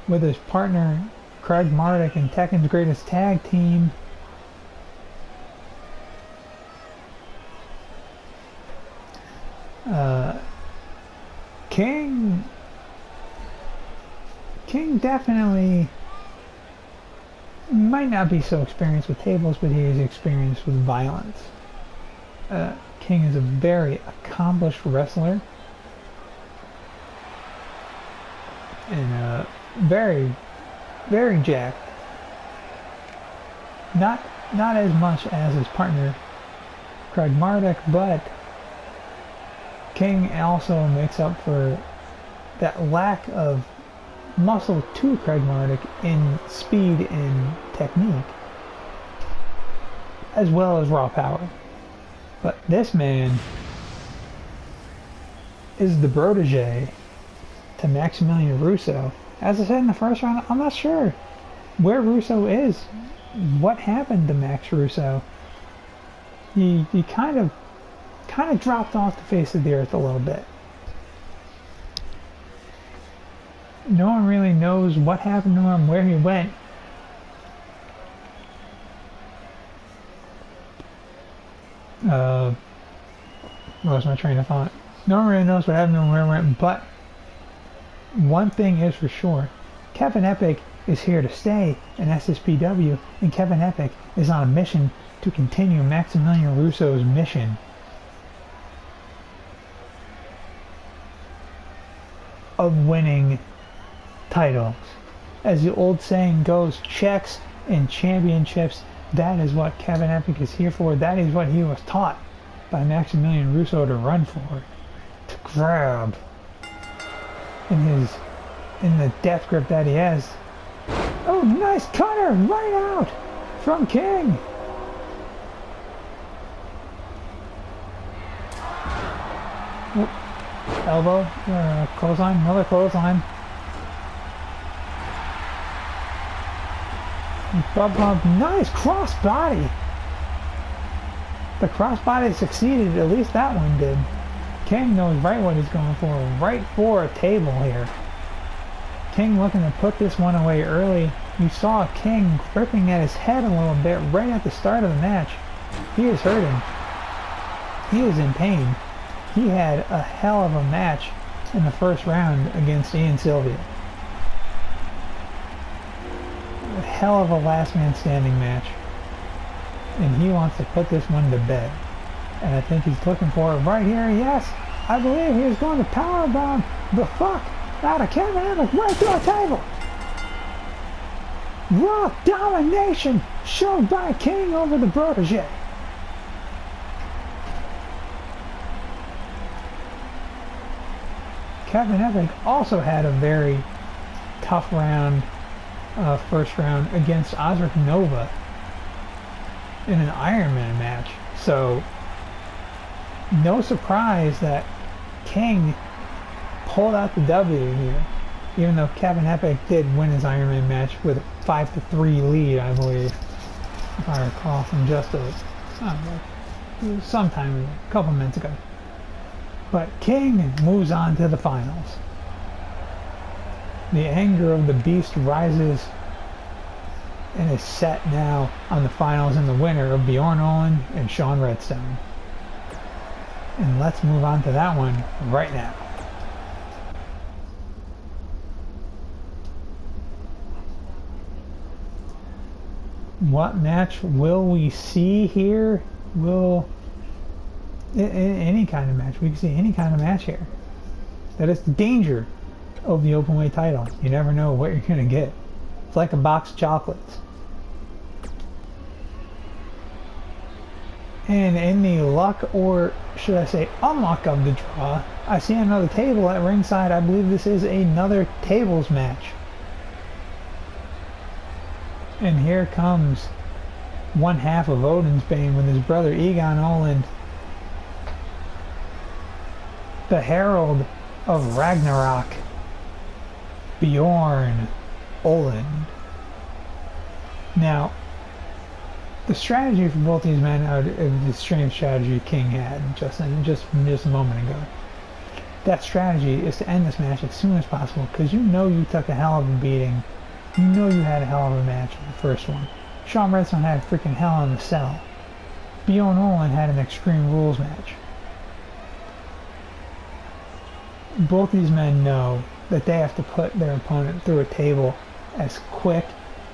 with his partner Craig Marduk in Tekken's Greatest Tag Team. King definitely might not be so experienced with tables, but he is experienced with violence. King is a very accomplished wrestler and very, very jacked. Not as much as his partner Craig Marduk, but King also makes up for that lack of muscle to Craig Marduk in speed and technique, as well as raw power. But this man is the protege to Maximilian Russo. As I said in the first round, I'm not sure where Russo is. What happened to Max Russo? He kind of dropped off the face of the earth a little bit. No one really knows what happened to him, where he went. Lost my train of thought. No one really knows what happened to him, where he went, but one thing is for sure. Kevin Epic is here to stay in SSPW, and Kevin Epic is on a mission to continue Maximilian Russo's mission of winning titles. As the old saying goes, checks and championships. That is what Kevin Epic is here for. That is what he was taught by Maximilian Russo to run for, to grab in the death grip that he has. Oh, nice cutter right out from King. Elbow, clothesline, another clothesline. Bump, nice cross body. The cross body succeeded, at least that one did. King knows right what he's going for, right for a table here. King looking to put this one away early. You saw King gripping at his head a little bit right at the start of the match. He is hurting. He is in pain. He had a hell of a match in the first round against Ian Sylvia. A hell of a last man standing match. And he wants to put this one to bed. And I think he's looking for it right here. Yes, I believe he is going to powerbomb the fuck out of Kevin Epic right through a table. Raw domination shown by King over the protege. Kevin Epic also had a very tough round, first round against Osric Nova in an Iron Man match. So no surprise that King pulled out the W here, even though Kevin Epic did win his Iron Man match with a 5-3 lead, I believe, if I recall from just sometime, a couple minutes ago. But King moves on to the finals. The anger of the beast rises and is set now on the finals and the winner of Bjorn Olin and Sean Redstone. And let's move on to that one right now. What match will we see here? Any kind of match. We can see any kind of match here. That is the danger of the openweight title. You never know what you're going to get. It's like a box of chocolates. And in the luck, or should I say unluck of the draw, I see another table at ringside. I believe this is another tables match. And here comes one half of Odin's Bane with his brother Egon Oland, the herald of Ragnarok, Bjorn Oland. Now, the strategy for both these men are the same strategy King had just a moment ago. That strategy is to end this match as soon as possible, because you know you took a hell of a beating. You know you had a hell of a match in the first one. Sean Redstone had a freaking Hell in the Cell. Bjorn Oland had an Extreme Rules match. Both these men know that they have to put their opponent through a table as quick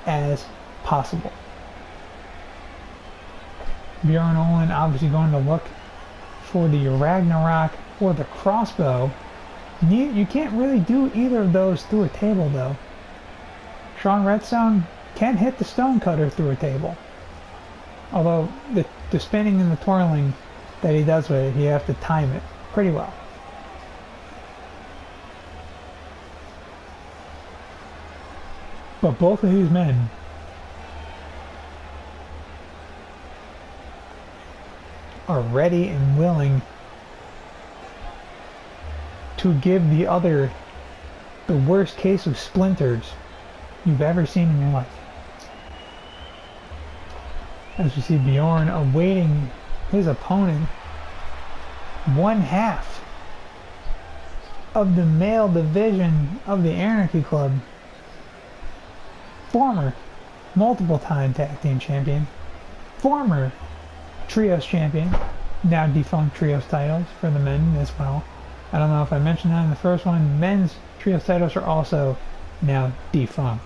as possible. Bjorn Oland obviously going to look for the Ragnarok or the crossbow. You can't really do either of those through a table though. Sean Redstone can hit the stonecutter through a table. Although the spinning and the twirling that he does with it, you have to time it pretty well. But both of these men are ready and willing to give the other the worst case of splinters you've ever seen in your life. As you see Bjorn awaiting his opponent, one half of the male division of the Anarchy Club, former multiple-time tag team champion, former trios champion, now defunct trios titles for the men as well. I don't know if I mentioned that in the first one. Men's trios titles are also now defunct.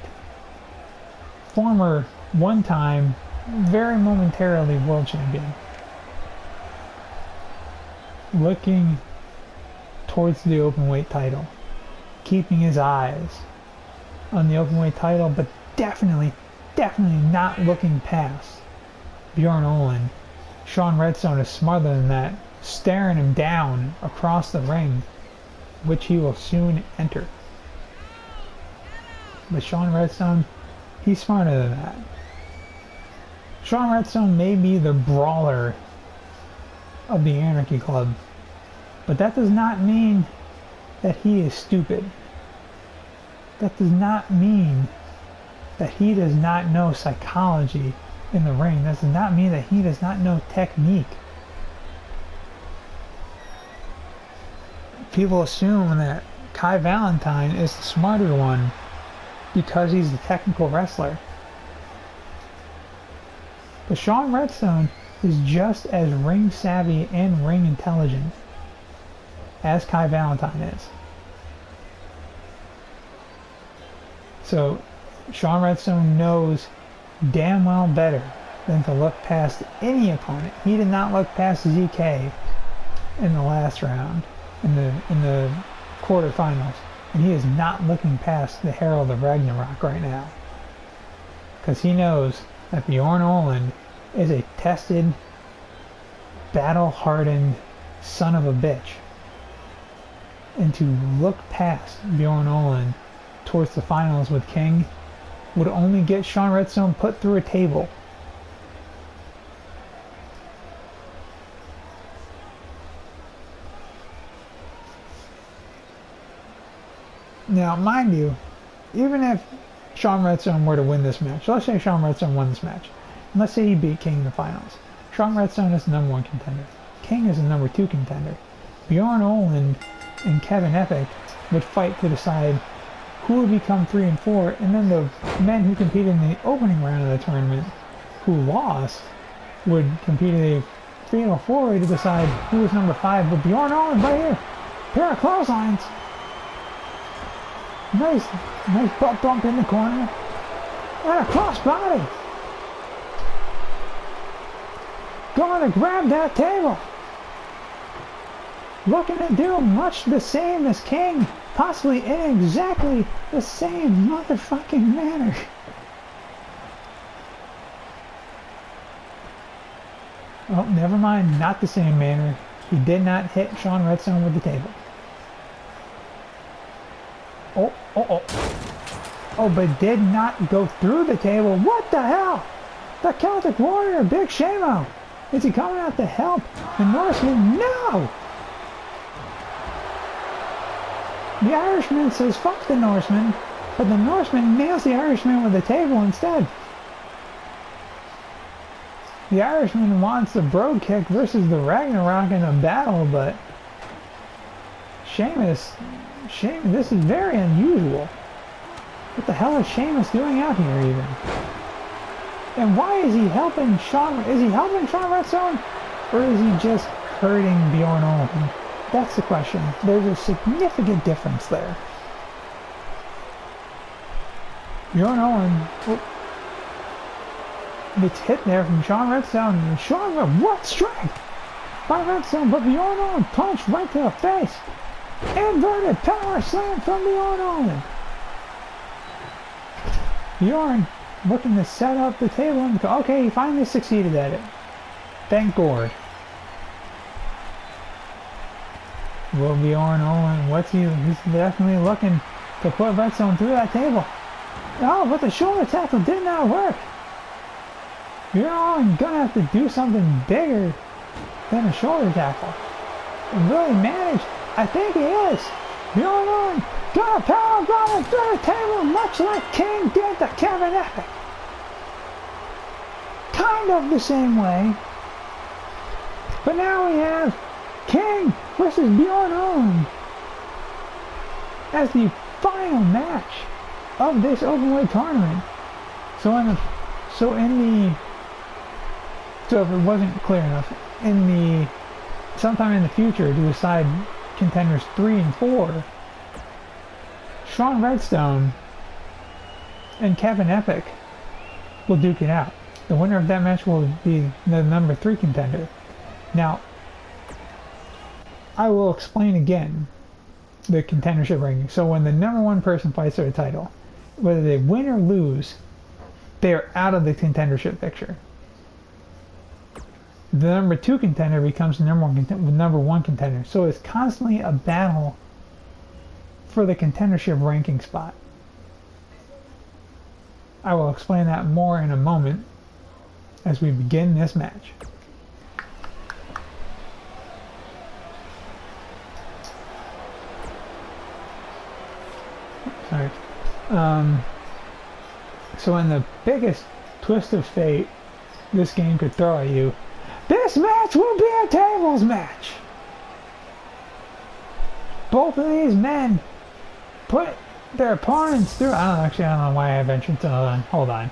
Former one-time, very momentarily world champion. Looking towards the openweight title. Keeping his eyes on the openweight title, but definitely not looking past Bjorn Oland. Sean Redstone is smarter than that, staring him down across the ring, which he will soon enter. But Sean Redstone, he's smarter than that. Sean Redstone may be the brawler of the Anarchy Club, but that does not mean that he is stupid. That does not mean that he does not know psychology in the ring. That does not mean that he does not know technique. People assume that Kai Valentine is the smarter one because he's a technical wrestler. But Sean Redstone is just as ring savvy and ring intelligent as Kai Valentine is. So Sean Redstone knows damn well better than to look past any opponent. He did not look past ZK in the last round, in the quarterfinals, and he is not looking past the Herald of Ragnarok right now, because he knows that Bjorn Oland is a tested, battle-hardened son of a bitch, and to look past Bjorn Oland towards the finals with King would only get Sean Redstone put through a table. Now, mind you, even if Sean Redstone were to win this match, let's say Sean Redstone won this match, and let's say he beat King in the finals. Sean Redstone is the number 1 contender. King is the number 2 contender. Bjorn Oland and Kevin Epic would fight to decide who would become 3 and 4, and then the men who competed in the opening round of the tournament, who lost, would compete in the fatal 4-way to decide who was number 5. But Bjorn Oland right here, pair of clotheslines. Nice butt bump in the corner. And a crossbody. Going to grab that table. Looking to do much the same as King. Possibly in exactly the same motherfucking manner. Oh, never mind. Not the same manner. He did not hit Sean Redstone with the table. Oh, oh, oh. Oh, but did not go through the table. What the hell? The Celtic Warrior, Big Shamo. Is he coming out to help? The Norseman, no! The Irishman says, fuck the Norseman. But the Norseman nails the Irishman with the table instead. The Irishman wants the Brogue Kick versus the Ragnarok in a battle, but Sheamus, this is very unusual. What the hell is Sheamus doing out here even? And why is he helping Sean? Is he helping Sean Redstone? Or is he just hurting Bjorn Olin? That's the question. There's a significant difference there. Bjorn Olin gets hit there from Sean Redstone. And Sean, what strength by Redstone, but Bjorn Olin punched right to the face. Inverted power slam from Bjorn Olin. Bjorn looking to set up the table and go, okay, he finally succeeded at it. Thank God. Will Bjorn Olin, he's definitely looking to put Redstone through that table. Oh, but the shoulder tackle did not work. Bjorn Olin gonna have to do something bigger than a shoulder tackle. And really manage, I think he is. Bjorn Olin gonna powerbomb it through the table much like King did to Kevin Epic. Kind of the same way. But now we have King versus Bjorn Olin as the final match of this openweight tournament. So if it wasn't clear enough, sometime in the future to decide contenders 3 and 4, Sean Redstone and Kevin Epic will duke it out. The winner of that match will be the number 3 contender. Now, I will explain again the contendership ranking. So when the number 1 person fights for the title, whether they win or lose, they are out of the contendership picture. The number 2 contender becomes the number 1 contender. So it's constantly a battle for the contendership ranking spot. I will explain that more in a moment as we begin this match. Sorry. So in the biggest twist of fate this game could throw at you, this match will be a tables match. Both of these men put their opponents through. I don't know why I have entrance. Hold on.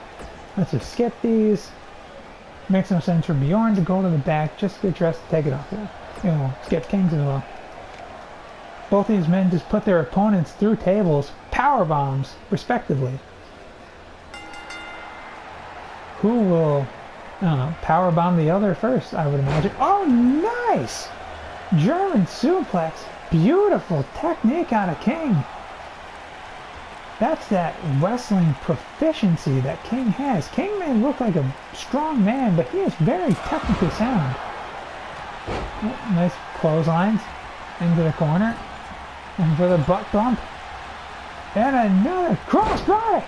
Let's just skip these. Makes no sense for Bjorn to go to the back just to get dressed to take it off. Skip Kings as well. Both these men just put their opponents through tables, power bombs, respectively. Who will, I don't know, power bomb the other first, I would imagine. Oh, nice! German suplex. Beautiful technique out of King. That's that wrestling proficiency that King has. King may look like a strong man, but he is very technically sound. Oh, nice clotheslines into the corner. And for the butt bump. And another crossbody.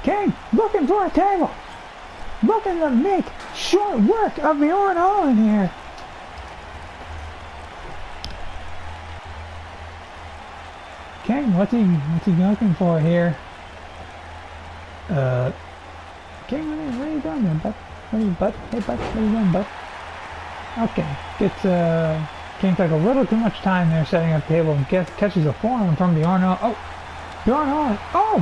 King looking for a table. Looking to make short work of Bjorn Olin here. King, what's he looking for here? King, what are you doing there, bud? Hey, bud, what are you doing, bud? Okay, King took a little too much time there setting up the table and catches a forearm from Bjorn Olin. Oh, Bjorn Olin. Oh,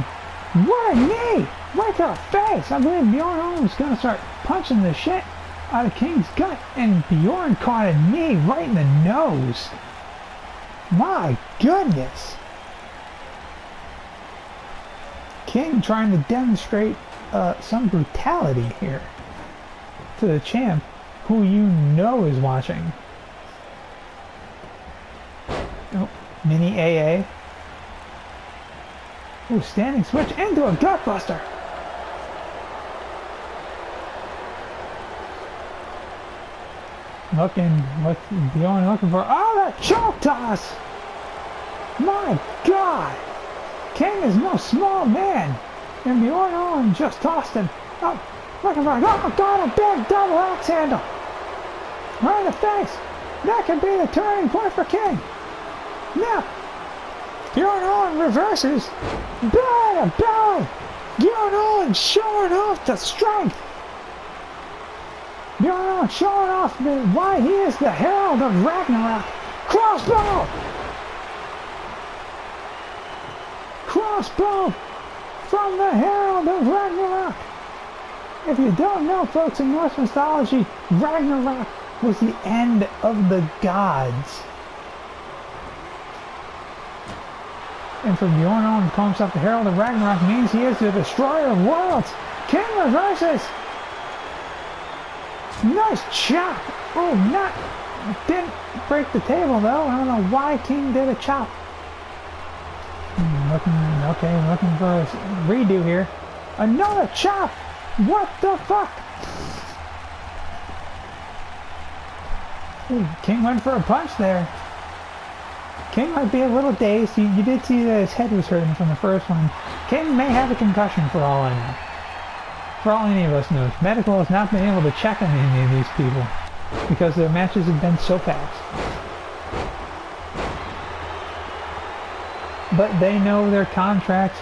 what a knee! Right to the face. I believe Bjorn Olin was going to start punching the shit out of King's gut, and Bjorn caught a knee right in the nose. My goodness. King trying to demonstrate some brutality here to the champ, who you know is watching. Oh, mini AA. Ooh, standing switch into a gutbuster. Bjorn looking for, oh, the choke toss! My God! King is no small man, and Bjorn Owen just tossed him up, looking for, oh God, a big double axe handle! Right in the face! That could be the turning point for King! Now, Bjorn Owen reverses, belly to belly! Bjorn Owen showing off the strength! Bjorn Owen showing off why he is the herald of Ragnarok! Crossbow! Crossbow from the herald of Ragnarok! If you don't know, folks, in Norse mythology, Ragnarok was the end of the gods. And for Bjorn Owen to call himself the herald of Ragnarok means he is the destroyer of worlds. King reverses. Nice chop. Oh, didn't break the table though. I don't know why King did a chop. Looking for a redo here. Another chop. What the fuck? Ooh, King went for a punch there. King might be a little dazed. You did see that his head was hurting from the first one. King may have a concussion for all I know. For all any of us knows. Medical has not been able to check on any of these people because their matches have been so fast. But they know their contracts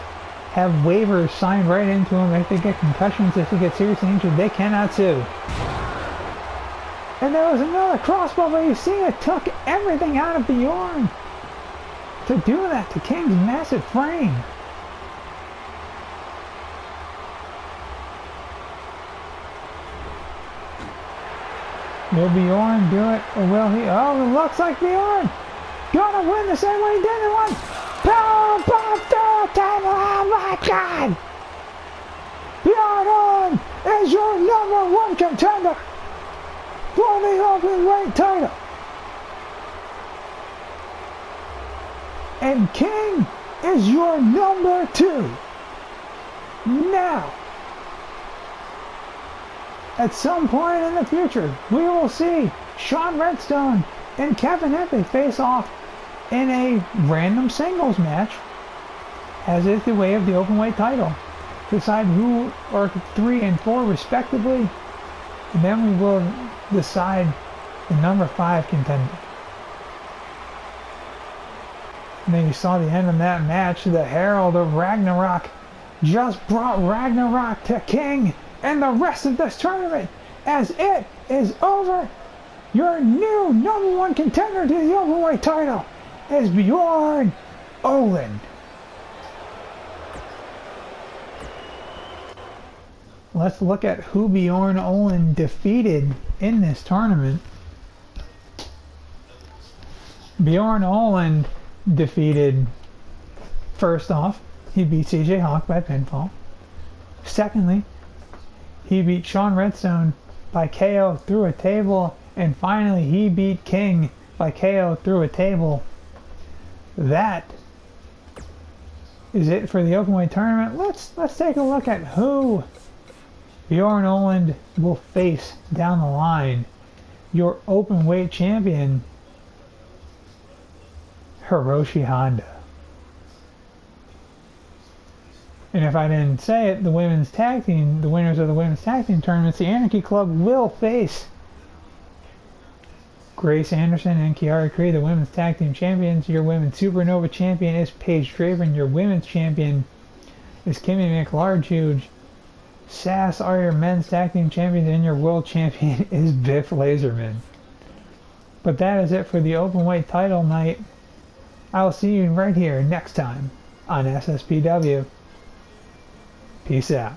have waivers signed right into them. If they get concussions, if they get seriously injured, they cannot sue. And there was another crossbow, but you see it took everything out of Bjorn to do that to King's massive frame. Will Bjorn do it, or will he? Oh, it looks like Bjorn gonna win the same way he did in one. Power bomb through table. Oh my God! Bjorn Owen is your #1 contender for the openweight title. And King is your #2. Now, at some point in the future, we will see Sean Redstone and Kevin Eppley face off in a random singles match, as is the way of the openweight title. Decide who are 3 and 4 respectively, and then we will decide the #5 contender. And then you saw the end of that match. The Herald of Ragnarok just brought Ragnarok to King and the rest of this tournament, as it is over. Your new #1 contender to the openweight title is Bjorn Owen. Let's look at who Bjorn Owen defeated in this tournament. Bjorn Owen defeated, first off, he beat CJ Hawk by pinfall. Secondly, he beat Sean Redstone by KO through a table. And finally, he beat King by KO through a table. That is it for the openweight tournament. Let's take a look at who Bjorn Owen will face down the line. Your openweight champion, Hiroshi Honda. And if I didn't say it, the winners of the women's tag team tournaments, the Anarchy Club will face Grace Anderson and Kiara Creed, the women's tag team champions. Your women's supernova champion is Paige Draven. Your women's champion is Kimmy McLarge. Sass are your men's tag team champions, and your world champion is Biff Laserman. But that is it for the openweight title night. I will see you right here next time on SSPW. Peace out.